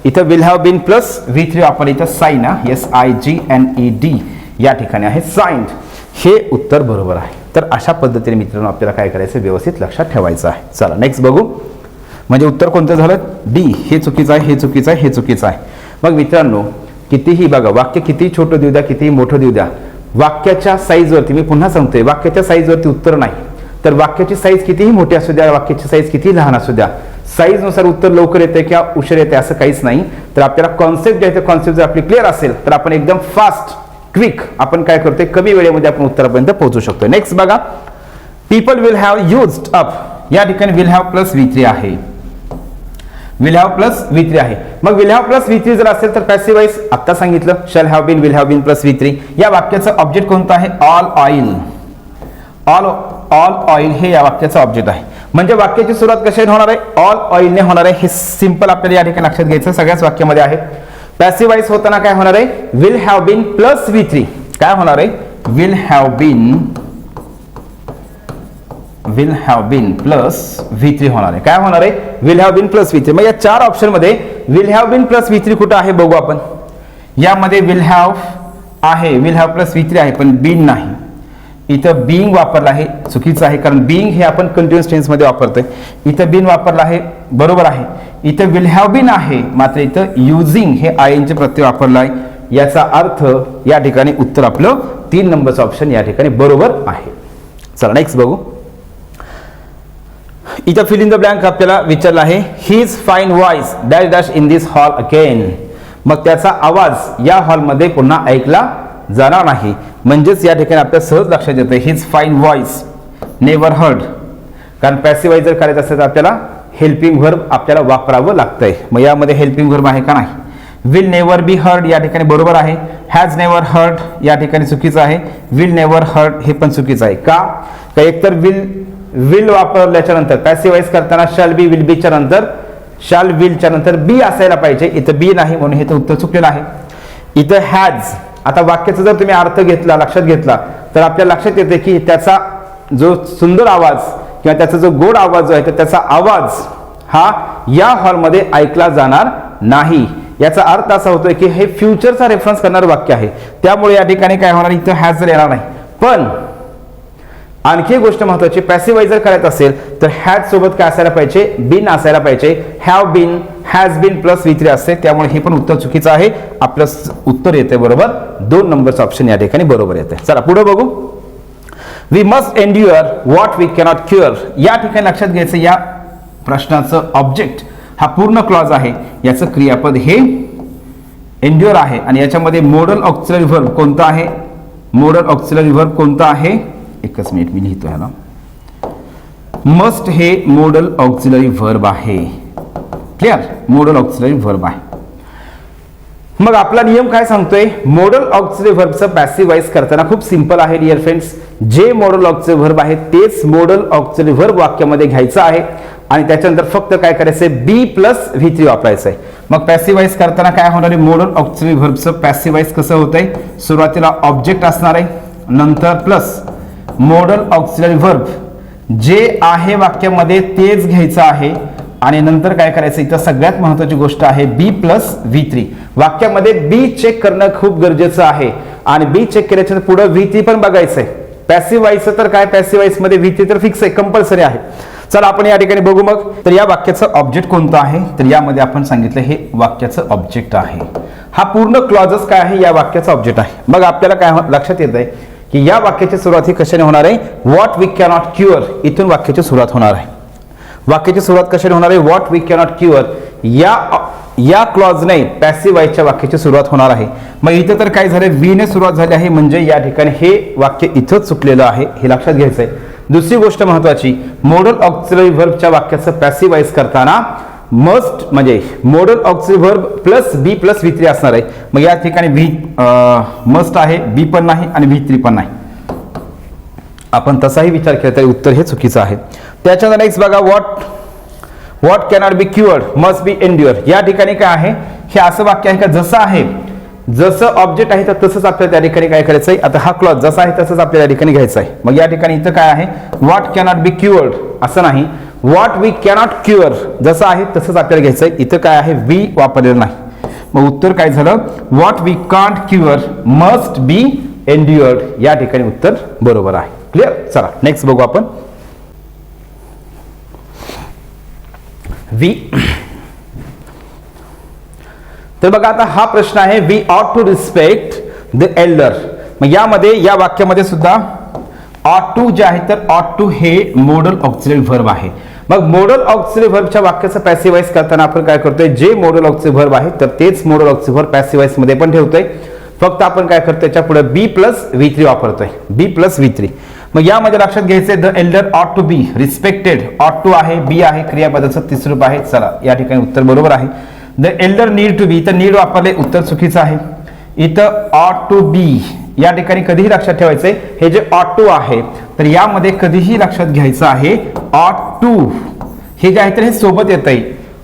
इथं will have been plus V3 वापरलं. इथं साइन, SIGNED या ठिकाणी आहे साइंड. हे उत्तर बरोबर आहे. तर अशा पद्धतीने मित्रांनो आपल्याला काय करायचं, व्यवस्थित लक्षात ठेवायचं आहे. चला नेक्स्ट बघू. म्हणजे उत्तर कोणतं झालं, डी. हे चुकीचं आहे, हे चुकीचं आहे, हे चुकीचं आहे. मग मित्रांनो कितीही बघा, वाक्य कितीही छोटं देऊ द्या, कितीही मोठं देऊ द्या, वाक्याच्या साईजवरती, मी पुन्हा सांगतोय, वाक्याच्या साईजवरती उत्तर नाही. तर वाक्याची साईज कितीही मोठी असू द्या, वाक्याची साईज कितीही लहान असू द्या, साईजनुसार उत्तर लवकर येते किंवा उशीर येते असं काहीच नाही. तर आपल्याला कॉन्सेप्ट जे आहे, कॉन्सेप्ट जर आपली क्लिअर असेल तर आपण एकदम फास्ट क्विक आपण काय करतोय, कमी वेळेमध्ये आपण उत्तरापर्यंत पोहोचू शकतो. नेक्स्ट बघा, people will have used up, या ठिकाणी विल हॅव प्लस V3 आहे. विल हॅव प्लस V3 आहे. मग विल हॅव प्लस V3 जर असेल तर पॅसिवाइज आता सांगितलं, shall have been will have been plus V3. या वाक्याचं ऑब्जेक्ट कोणतं आहे, ऑल ऑइल. ऑल ऑइल हे या वाक्याचं ऑब्जेक्ट आहे. म्हणजे वाक्याची सुरुवात कशाने होणार आहे, ऑल ऑइलने होणार आहे. हे सिंपल आपल्याला या ठिकाणी लक्षात घ्यायचं, सगळ्याच वाक्यामध्ये आहे. पॅसिवाइज होताना काय होणार आहे, will have been plus V3. काय होणार आहे, will have been plus V3 होणार आहे. काय होणार आहे, will have been plus V3. मग या 4 ऑप्शन मध्ये will have been plus V3 कुठं आहे बघू आपण. यामध्ये विल हॅव आहे, विल हॅव प्लस V3 आहे, पण बीन नाही. इथं बीइंग वापरलं आहे, चुकीचं आहे, कारण बीइंग हे आपण कंटिन्युअस टेन्स मध्ये वापरतोय. इथं बीन वापरलं आहे, बरोबर आहे. इथं विल हॅव बीन आहे, मात्र इथं युझिंग हे आयएनचे प्रत्यय वापरला आहे. याचा अर्थ या ठिकाणी उत्तर आपलं 3 नंबरचं ऑप्शन या ठिकाणी बरोबर आहे. चला नेक्स्ट बघू. इथं फिल इन द ब्लँक आपल्याला विचारलं आहे, his fine voice dash dash in this hall again. मग त्याचा आवाज या हॉलमध्ये पुन्हा ऐकला जाणार नाही. म्हणजेच या ठिकाणी आपल्या सहज लक्षात येतं, his fine voice never heard. कारण पॅसिवाइज जर करायचं असेल तर आपल्याला हेल्पिंग व्हर्ब आपल्याला वापरावं लागतंय. मग यामध्ये हेल्पिंग व्हर्ब आहे का नाही. विल नेव्हर बी हर्ड या ठिकाणी बरोबर आहे. हॅज नेव्हर हर्ड या ठिकाणी चुकीचं आहे. विल नेव्हर हर्ड हे पण चुकीचं आहे. का एकतर विल वापरल्याच्या नंतर पॅसिवाइज करताना शॅल बी विल बीच्या नंतर शॅल विलच्या नंतर बी असायला पाहिजे. इथं बी नाही, म्हणून हे तर उत्तर चुकलेलं आहे. इथं हॅज, आता वाक्याचा जर तुम्ही अर्थ घेतला, लक्षात घेतला, तर आपल्याला लक्षात येते की त्याचा जो सुंदर आवाज किंवा त्याचा जो गोड आवाज जो आहे तर त्याचा आवाज हा या हॉलमध्ये ऐकला जाणार नाही. याचा अर्थ असा होतोय की हे फ्युचरचा रेफरन्स करणारं वाक्य आहे, त्यामुळे या ठिकाणी काय होणार, इथं हॅज येणार नाही. पण आणखी एक गोष्ट महत्वाची, पॅसिव्हाइज जर करायचं असेल तर हॅज सोबत काय असायला पाहिजे, बीन असायला पाहिजे. Have been, has been plus V3 असते, त्यामुळे हे पण उत्तर चुकीचं आहे. आपलं उत्तर येते बरोबर 2 नंबरचं ऑप्शन या ठिकाणी बरोबर येते. चला पुढे बघू. We must endure what we cannot cure. या ठिकाणी लक्षात घ्यायचं, या प्रश्नाचं ऑब्जेक्ट हा पूर्ण क्लॉज आहे, याचं क्रियापद हे एन्ड्युअर आहे आणि याच्यामध्ये मोडल ऑक्सिलरी व्हर्ब कोणता आहे, मोडल ऑक्सिलरी व्हर्ब कोणता आहे, एकच मिनिट मी लिहितो ह्याला. मस्ट हे मोडल ऑक्सिलरी व्हर्ब आहे. क्लिअर, मोडल ऑक्सिलरी व्हर्ब आहे. मग आपला नियम काय सांगतोय, मोडल ऑक्सिलरी व्हर्बचं पॅसिव्हाइज करताना खूप सिंपल आहे डिअर फ्रेंड्स. जे मोडल ऑक्सिलरी व्हर्ब आहे तेच मोडल ऑक्सिलरी व्हर्ब वाक्यामध्ये घ्यायचं आहे आणि त्याच्यानंतर फक्त काय करायचंय, बी प्लस V3 वापरायचंय. मग पॅसिव्हाइज करताना काय होणार आहे, मोडल ऑक्सिलरी व्हर्बचं पॅसिव्हाइज कसं होतंय, सुरुवातीला ऑब्जेक्ट असणार आहे, नंतर प्लस मोडल ऑक्सिलरी व्हर्ब जे आहे वाक्यामध्ये तेच घ्यायचं आहे आणि नंतर काय करायचं, इथं सगळ्यात महत्त्वाची गोष्ट आहे बी प्लस V3. वाक्यामध्ये बी चेक करणं खूप गरजेचं आहे आणि बी चेक केल्याच्या पुढे V3 पण बघायचंय. पॅसिव्हाइज तर काय, पॅसिव्हाइज मध्ये V3 तर फिक्स आहे, कंपल्सरी आहे. चला आपण या ठिकाणी बघू. मग तर या वाक्याचं ऑब्जेक्ट कोणतं आहे, तर यामध्ये आपण सांगितलं हे वाक्याचं ऑब्जेक्ट आहे. हा पूर्ण क्लॉजच काय आहे, या वाक्याचा ऑब्जेक्ट आहे. मग आपल्याला काय लक्षात येत आहे की या वाक्याची सुरुवात ही कशाने होणार आहे, व्हॉट वी कॅनॉट क्युअर, इथून वाक्याची सुरुवात होणार आहे. वाक्याची सुरुवात कशाने होणार आहे, व्हॉट वी कॅनॉट क्युअर, या क्लॉजने पॅसिव्हाइजच्या वाक्याची सुरुवात होणार आहे. मग इथं तर काय झालं, वी ने सुरुवात झाली आहे, म्हणजे या ठिकाणी हे वाक्य इथंच चुकलेलं आहे, हे लक्षात घ्यायचंय. दुसरी गोष्ट महत्वाची, मोडल ऑक्सिलरी व्हर्बच्या वाक्याचं पॅसिव्हाइज करताना मस्ट म्हणजे मोडल ऑक्सिलरी व्हर्ब प्लस बी प्लस V3 असणार आहे. मग या ठिकाणी मस्ट आहे, बी पण नाही आणि V3 पण नाही. आपण तसाही विचार केला तरी उत्तर हे चुकीचं आहे. त्याच्यानंतर नेक्स्ट बघा, what cannot be cured must be endure. या ठिकाणी काय आहे, हे असं वाक्य आहे का, जसं आहे, जसं ऑब्जेक्ट आहे तर तसंच आपल्याला त्या ठिकाणी काय करायचं आहे, आता हा क्लॉज जसा आहे तसंच आपल्याला या ठिकाणी घ्यायचं आहे. मग या ठिकाणी इथं काय आहे, व्हॉट कॅनॉट बी क्युअर्ड असं नाही, व्हॉट वी कॅनॉट क्युअर जसं आहे तसंच आपल्याला घ्यायचं आहे. इथं काय आहे, वी वापरलेलं नाही. मग उत्तर काय झालं, what we can't cure must be endured. या ठिकाणी उत्तर बरोबर आहे. क्लिअर. चला नेक्स्ट बघू आपण. वी, तर बघा आता हा प्रश्न आहे, वी ऑट टू रिस्पेक्ट द एल्डर. मग यामध्ये या वाक्यामध्ये सुद्धा ऑट टू जे आहे तर ऑट टू हे मोडल ऑक्सिलरी व्हर्ब आहे. मग मोडल ऑक्सिलरी व्हर्बच्या वाक्याचं पॅसिव्हाइज करताना आपण काय करतोय, जे मोडल ऑक्सिलरी व्हर्ब आहे तर तेच मोडल ऑक्सिलरी व्हर्ब पॅसिव्हाइज मध्ये पण ठेवतोय. फक्त आपण काय करतोय, त्याच्या पुढे बी प्लस V3 वापरतोय, बी प्लस V3. मग यामध्ये लक्षात घ्यायचंय, द एल्डर ऑट टू बी रिस्पेक्टेड. ऑट टू आहे, बी आहे, क्रियापदाचं तिसरं रूप आहे. चला या ठिकाणी उत्तर बरोबर आहे. The Elder need to be, इथं नीड वापरले, उत्तर चुकीचं आहे. इथं ऑट टू बी या ठिकाणी कधीही लक्षात ठेवायचंय, हे जे ऑट टू आहे तर यामध्ये कधीही लक्षात घ्यायचं आहे, ऑट टू हे जे आहे तर हे सोबत येत आहे,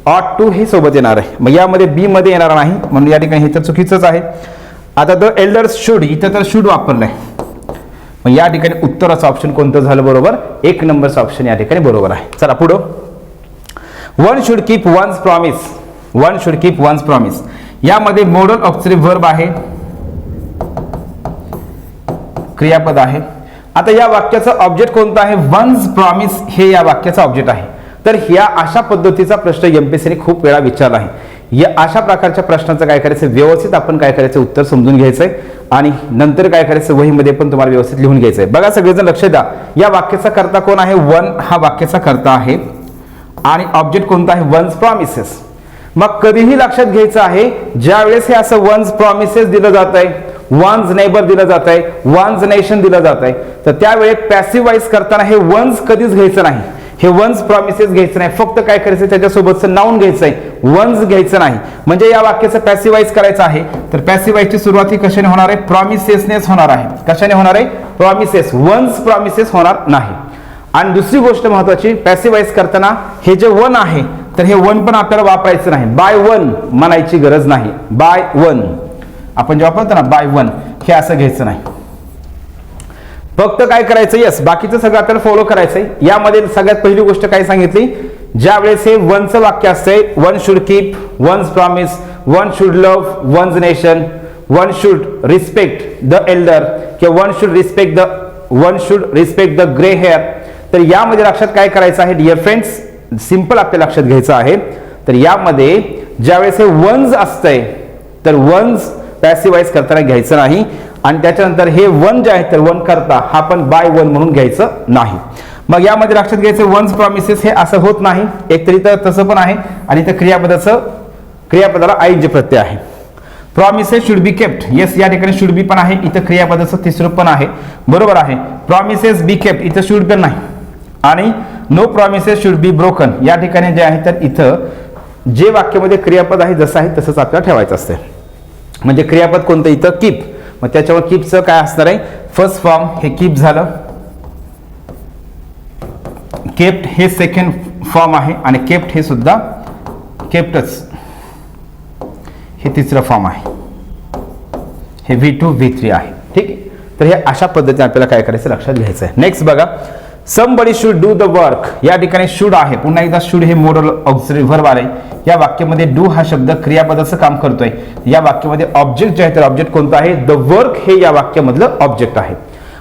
ऑट टू हे सोबत येणार आहे. मग यामध्ये बी मध्ये येणार नाही, म्हणून या ठिकाणी हे तर चुकीचंच आहे. आता द एल्डर शुड, इथं तर शुड वापरलंय. मग या ठिकाणी उत्तराचं ऑप्शन कोणतं झालं बरोबर, 1 नंबरचं ऑप्शन या ठिकाणी बरोबर आहे. चला पुढं. One should keep one's promise, one should keep one's promise. यामध्ये मोडल ऑक्सिलरी व्हर्ब आहे, क्रियापद आहे. आता या वाक्याचं ऑब्जेक्ट कोणतं आहे, वन्स प्रॉमिस हे या वाक्याचं ऑब्जेक्ट आहे. तर या अशा पद्धतीचा प्रश्न एमपीएससीने खूप वेळा विचारला आहे. या अशा प्रकारच्या प्रश्नाचं काय करायचं, व्यवस्थित आपण काय करायचं, उत्तर समजून घ्यायचंय आणि नंतर काय करायचं, वहीमध्ये पण तुम्हाला व्यवस्थित लिहून घ्यायचंय. बघा सगळेजण लक्ष द्या, या वाक्याचा कर्ता कोण आहे, वन हा वाक्याचा कर्ता आहे आणि ऑब्जेक्ट कोणता आहे, वन्स प्रॉमिसेस. मग कधीही लक्षात घ्यायचं आहे, ज्या वेळेस हे असं वन्स प्रॉमिसेस दिलं जात आहे, वन्स नेबर दिलं जात आहे, वन्स नेशन दिलं जात आहे, तर त्यावेळेस पॅसिव्हाइज करताना हे वन्स कधीच घ्यायचं नाही, हे वन्स प्रॉमिसेस घ्यायचं नाही. फक्त काय करायचं, त्याच्यासोबतचं नाउन घ्यायचंय, वन्स घ्यायचं नाही. म्हणजे या वाक्याचं पॅसिव्हाइज करायचं आहे तर पॅसिव्हाइजची सुरुवात ही कशाने होणार आहे, प्रॉमिसेसनेच होणार आहे. कशाने होणार आहे, प्रॉमिसेस, वन्स प्रॉमिसेस होणार नाही. आणि दुसरी गोष्ट महत्वाची, पॅसिव्हाइज करताना हे जे वन आहे तर हे वन पण आपल्याला वापरायचं नाही, बाय वन म्हणायची गरज नाही, बाय वन. आपण जेव्हा पाहतो ना बाय वन, हे असं घ्यायचं नाही. फक्त काय करायचं, यस बाकीचं सगळं आपल्याला फॉलो करायचंय. यामध्ये सगळ्यात पहिली गोष्ट काय सांगितली, ज्या वेळेस हे वनचं वाक्य असतंय, one should keep, one's promise, one should love one's nation, one should respect the elder, किंवा one should respect the grey hair. तर यामध्ये लक्षात काय करायचं आहे डिअर फ्रेंड्स, सिंपल आपल्या लक्षात घ्यायचं आहे. तर यामध्ये ज्यावेळेस हे वन्स असतंय तर वन्स पॅसिवाइज करताना घ्यायचं नाही, आणि त्याच्यानंतर हे वन जे आहे तर वन करता हा पण बाय वन म्हणून घ्यायचं नाही. मग यामध्ये लक्षात घ्यायचं वन्स प्रॉमिसेस हे असं होत नाही, एकतरी तर तसं पण आहे, आणि इथं क्रियापदाला आयएनजी प्रत्यय आहे. Promises should be kept, yes या ठिकाणी शुड बी पण आहे, इथं क्रियापदाचं तिसरं पण आहे, बरोबर आहे. प्रॉमिसेस बी केप्ट, इथं शुड पण नाही, आणि no promises should be broken या ठिकाणी जे आहे तर इथं जे वाक्यामध्ये क्रियापद आहे जसं आहे तसंच आपल्याला ठेवायचं असते. म्हणजे क्रियापद कोणतं, इथं कीप, मग त्याच्यावर कीपचं काय असणार आहे, फर्स्ट फॉर्म हे कीप झालं, केप्ट हे सेकंड फॉर्म आहे, आणि केप्ट हे सुद्धा केप्टच हे तिसरं फॉर्म आहे, हे V2 V3 आहे. ठीक आहे, तर हे अशा पद्धतीने आपल्याला काय करायचं लक्षात घ्यायचं आहे. नेक्स्ट बघा, somebody should do the work, या ठिकाणी शुड आहे, पुन्हा एकदा शुड हे मॉडल ऑक्सिलरी व्हर्ब आहे. या वाक्यामध्ये डू हा शब्द क्रियापदाचं काम करतोय. या वाक्यामध्ये ऑब्जेक्ट जे आहे तर ऑब्जेक्ट कोणतं आहे, द वर्क हे या वाक्यामधलं ऑब्जेक्ट आहे.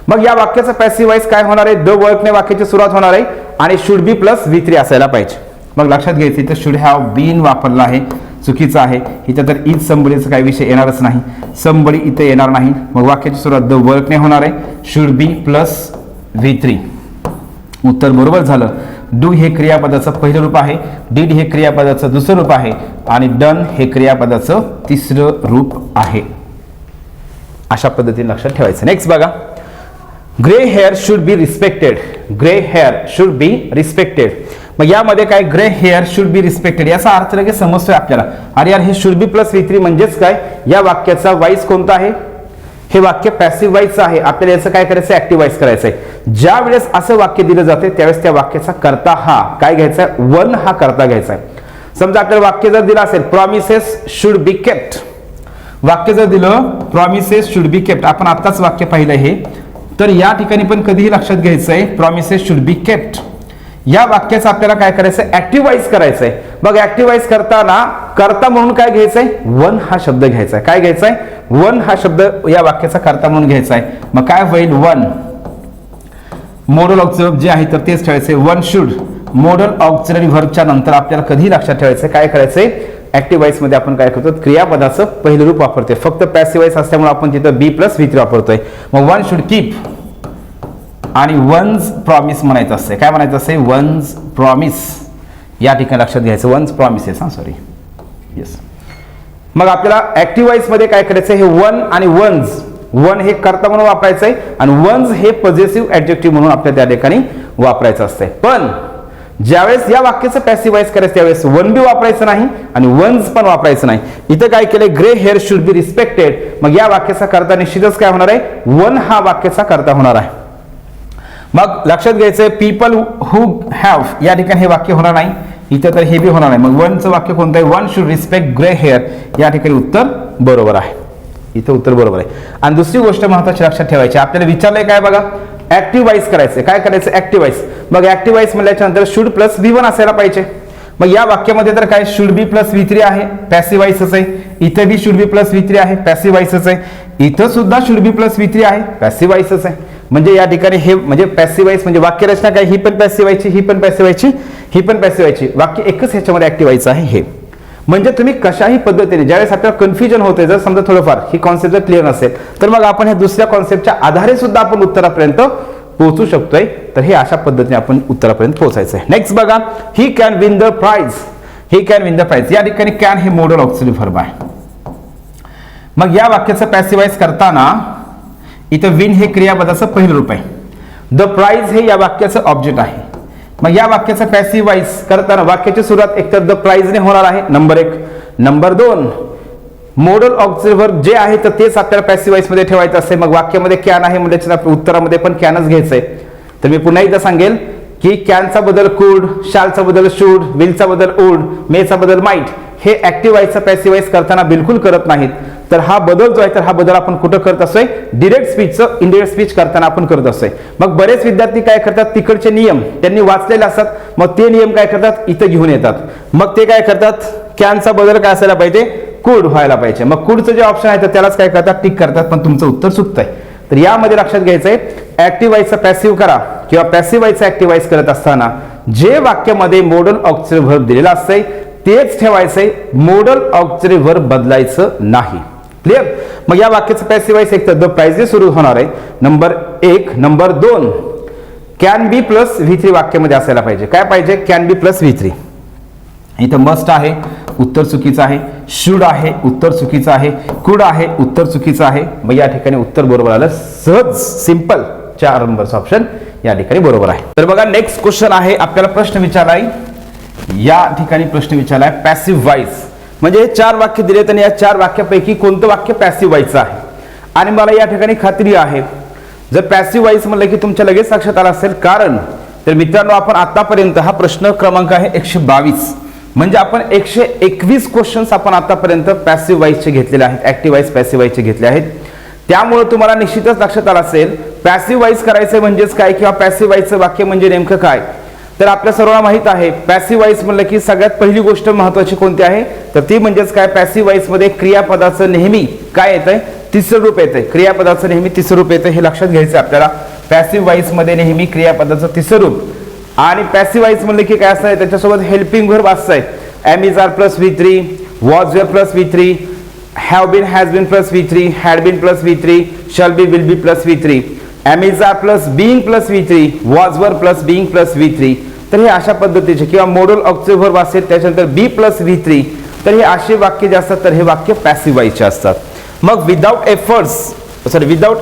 मग या वाक्याचं पॅसिव्ह वॉइस काय होणार आहे, द वर्कने वाक्याची सुरुवात होणार आहे, आणि शुड बी प्लस V3 असायला पाहिजे. मग लक्षात घ्यायचं इथं शुड हॅव बीन वापरला आहे, चुकीचं आहे. इथं तर इज समबडीचा काही विषय येणारच नाही, समबडी इथं येणार नाही. मग वाक्याची सुरुवात द वर्कने होणार आहे, शुड बी प्लस V3. उत्तर बरोबर झालं. डू हे क्रियापदाचं पहिलं रूप आहे, डीड हे क्रियापदाचं दुसरं रूप आहे, आणि डन हे क्रियापदाचं तिसरं रूप आहे. अशा पद्धतीने लक्षात ठेवायचं. नेक्स्ट बघा, grey hair should be respected, grey hair should be respected. मग यामध्ये काय, grey hair should be respected याचा अर्थ लगेच समजतोय आपल्याला. अरे यार, हे शुड बी प्लस V3 म्हणजेच काय, या वाक्याचा वाईस कोणता आहे, हे वाक्य पॅसिव्ह वाईजचं आहे. आपल्याला याचं काय करायचं, ऍक्टिव्ह वाईज करायचं आहे. ज्या वेळेस असं वाक्य दिलं जाते त्यावेळेस त्या वाक्याचा कर्ता हा काय घ्यायचा आहे, वन हा कर्ता घ्यायचा आहे. समजा आपल्याला वाक्य जर दिलं असेल प्रॉमिसेस शुड बी केप्ट, वाक्य जर दिलं प्रॉमिसेस शुड बी केप्ट, आपण आत्ताच वाक्य पाहिलं हे, तर या ठिकाणी पण कधीही लक्षात घ्यायचं आहे प्रॉमिसेस शुड बी केप्ट या वाक्याचं आपल्याला काय करायचं, ऍक्टिव्हाइज करायचंय. मग ऍक्टिव्हाइज करताना कर्ता म्हणून काय घ्यायचंय, वन हा शब्द घ्यायचा आहे. काय घ्यायचाय, वन हा शब्द या वाक्याचा कर्ता म्हणून घ्यायचा आहे. मग काय होईल, वन मॉडल ऑक्झिलरी जे आहे तर तेच ठेवायचंय. वन शुड मॉडल ऑक्झिलरी व्हर्बच्या नंतर आपल्याला कधी लक्षात ठेवायचंय, काय करायचंय, ऍक्टिव्हाइज मध्ये आपण काय करतो, क्रियापदाचं पहिलं रूप वापरतोय. फक्त पॅसिव्हाइज असल्यामुळे आपण तिथं बी प्लस V3 वापरतोय. मग वन शुड कीप आणि वन्स प्रॉमिस म्हणायचं असते. काय म्हणायचं असते, वन्स प्रॉमिस. या ठिकाणी लक्षात घ्यायचं, वन्स प्रॉमिसेस, सॉरी, येस. मग आपल्याला ऍक्टिव्हाइज मध्ये काय करायचं, हे वन आणि वन्स, वन हे कर्ता म्हणून वापरायचंय आणि वन्स हे पॉझिटिव्ह ऍडजेक्टिव्ह म्हणून आपल्याला त्या ठिकाणी वापरायचं असतंय. पण ज्यावेळेस या वाक्याचं पॅसिव्हाइज करायचं त्यावेळेस वन बी वापरायचं नाही आणि वन्स पण वापरायचं नाही. इथं काय केलंय, grey hair should be respected. मग या वाक्याचा कर्ता निश्चितच काय होणार आहे, वन हा वाक्याचा कर्ता होणार आहे. मग लक्षात घ्यायचंय, पीपल हु हॅव, या ठिकाणी हे वाक्य होणार नाही, इथं तर हे बी होणार नाही. मग वनचं वाक्य कोणतं आहे, one should respect grey hair. या ठिकाणी उत्तर बरोबर आहे, इथं उत्तर बरोबर आहे. आणि दुसरी गोष्ट महत्त्वाची लक्षात ठेवायची, आपल्याला विचारलंय काय बघा, ऍक्टिव्हाइज करायचं. काय करायचं, ऍक्टिव्हाइज. मग ऍक्टिव्हाइज म्हणल्याच्या नंतर शुड प्लस V1 असायला पाहिजे. मग या वाक्यामध्ये तर काय, शुड बी प्लस V3 आहे, पॅसिव्हाइजच आहे. इथं बी शुड बी प्लस V3 आहे, पॅसिव्हाइजच आहे. इथं सुद्धा शुड बी प्लस V3 आहे, पॅसिव्हाइजच आहे. म्हणजे या ठिकाणी हे म्हणजे पॅसिव्हाइज म्हणजे वाक्यरचना काय, ही पण पॅसिव्हाइजची, ही पण पॅसिव्हाइजची, ही पण पॅसिव्हाइजची, वाक्य एकच ह्याच्यामध्ये ऍक्टिव्हाइज आहे. हे म्हणजे तुम्ही कशाही पद्धतीने ज्यावेळेस आपल्याला कन्फ्युजन होते, जर समजा थोडंफार ही कॉन्सेप्ट जर क्लिअर नसेल तर मग आपण ह्या दुसऱ्या कॉन्सेप्टच्या आधारे सुद्धा आपण उत्तरापर्यंत पोहोचू शकतोय. तर हे अशा पद्धतीने आपण उत्तरापर्यंत पोहोचायचं आहे. नेक्स्ट बघा, he can win the prize, he can win the prize. या ठिकाणी कॅन हे मॉडल ऑक्सिलरी व्हर्ब आहे. मग या वाक्याचं पॅसिव्हाइज करताना इथं विन हे क्रियापदाचं पहिलं रूप आहे, द प्राइज हे या वाक्याचं ऑब्जेक्ट आहे. मग या वाक्याचं पॅसिव्हाइज करताना वाक्याची सुरुवात एकतर द प्राइजने होणार आहे, number 1. Number 2, model auxiliary verb जे आहे तर तेच आपल्याला पॅसिव्हाइज मध्ये ठेवायचं असते. मग वाक्यामध्ये कॅन आहे म्हणजे उत्तरामध्ये पण कॅनच घ्यायचंय. तर मी पुन्हा एकदा सांगेल की कॅनचा बदल कुड, शालचा बदल शूड, विलचा बदल वुड, मेचा बदल माइट हे ऍक्टिव्हाइजचा पॅसिव्हाइज करताना बिलकुल करत नाहीत. तर हा बदल जो आहे तर हा बदल आपण कुठं करत असतोय, डिरेक्ट स्पीचचं इनडायरेक्ट स्पीच करताना आपण करत असतोय. मग बरेच विद्यार्थी काय करतात, तिकडचे नियम त्यांनी वाचलेले असतात, मग ते नियम काय करतात इथं घेऊन येतात. मग ते काय करतात, कॅनचा बदल काय असायला पाहिजे, कुड व्हायला पाहिजे. मग कुडचं जे ऑप्शन आहे तर त्यालाच काय करतात, टिक करतात, पण तुमचं उत्तर चुकतंय. तर यामध्ये लक्षात घ्यायचंय, ऍक्टिव्हाइजचा पॅसिव्ह करा किंवा पॅसिव्हाइजचा ऍक्टिव्हाइज करत असताना जे वाक्यामध्ये मोडल ऑक्सिलरी व्हर्ब दिलेला असतंय तेच ठेवायचंय, मोडल ऑक्सिलरी व्हर्ब बदलायचं नाही. क्लिअर. मग या वाक्याचं पॅसिव्हाइज एक तर द प्राइजेस सुरू होणार आहे, number 1. Number 2, can be plus V3 वाक्यामध्ये असायला पाहिजे. काय पाहिजे, कॅन बी प्लस V3. इथं मस्ट आहे, उत्तर चुकीचं आहे. शुड आहे, उत्तर चुकीचं आहे. कुड आहे, उत्तर चुकीचं आहे. मग या ठिकाणी उत्तर बरोबर आलं, सहज सिंपल 4 नंबरचा ऑप्शन या ठिकाणी बरोबर आहे. तर बघा नेक्स्ट क्वेश्चन आहे, आपल्याला प्रश्न विचारलाय, या ठिकाणी प्रश्न विचारलाय पॅसिव्ह व्हॉइस. म्हणजे हे 4 वाक्य दिलेत आणि या 4 वाक्यापैकी कोणतं वाक्य पॅसिव्ह व्हॉइसचं आहे. आणि मला या ठिकाणी खात्री आहे जर पॅसिव्ह व्हॉइस म्हणलं की तुमच्या लगेच लक्षात आलं असेल, कारण तर मित्रांनो आपण आतापर्यंत हा प्रश्न क्रमांक आहे 122, म्हणजे आपण 121 क्वेश्चन्स आपण आतापर्यंत पॅसिव्ह व्हॉइसचे घेतलेले आहेत, ऍक्टिव्ह व्हॉइस पॅसिव्ह व्हॉइसचे घेतले आहेत. त्यामुळे तुम्हाला निश्चितच लक्षात आलं असेल पॅसिव्ह व्हॉइस करायचं म्हणजेच काय किंवा पॅसिव्ह व्हॉइसचं वाक्य म्हणजे नेमकं काय. तर आपल्या सर्वांना माहित आहे पॅसिव्ह व्हॉइस म्हणलं की सगळ्यात पहिली गोष्ट महत्त्वाची कोणती आहे, तर ती म्हणजेच काय, पॅसिव्ह व्हॉइस मध्ये क्रियापदाचं नेहमी काय येतंय, तिसरं रूप येतंय. क्रियापदाचं नेहमी तिसरं रूप येतंय, हे लक्षात घ्यायचं आपल्याला. पॅसिव्ह व्हॉइस मध्ये नेहमी क्रियापदाचं तिसरं रूप. आणि पॅसिव्ह व्हॉइस म्हणलं की काय असतंय, त्याच्यासोबत हेल्पिंग व्हर्ब असतंय. am is are plus V3, was were plus V3, have been has been plus V3, had been plus V3, shall be will be plus V3, am is are plus being plus V3, was were plus being plus V3. तर हे अशा पद्धतीचे किंवा मोडल auxiliary verb असेल त्याच्यानंतर बी plus V3, तर हे असे वाक्य जे असतात तर हे वाक्य पॅसिव्ह व्हॉइसचे असतात. मग without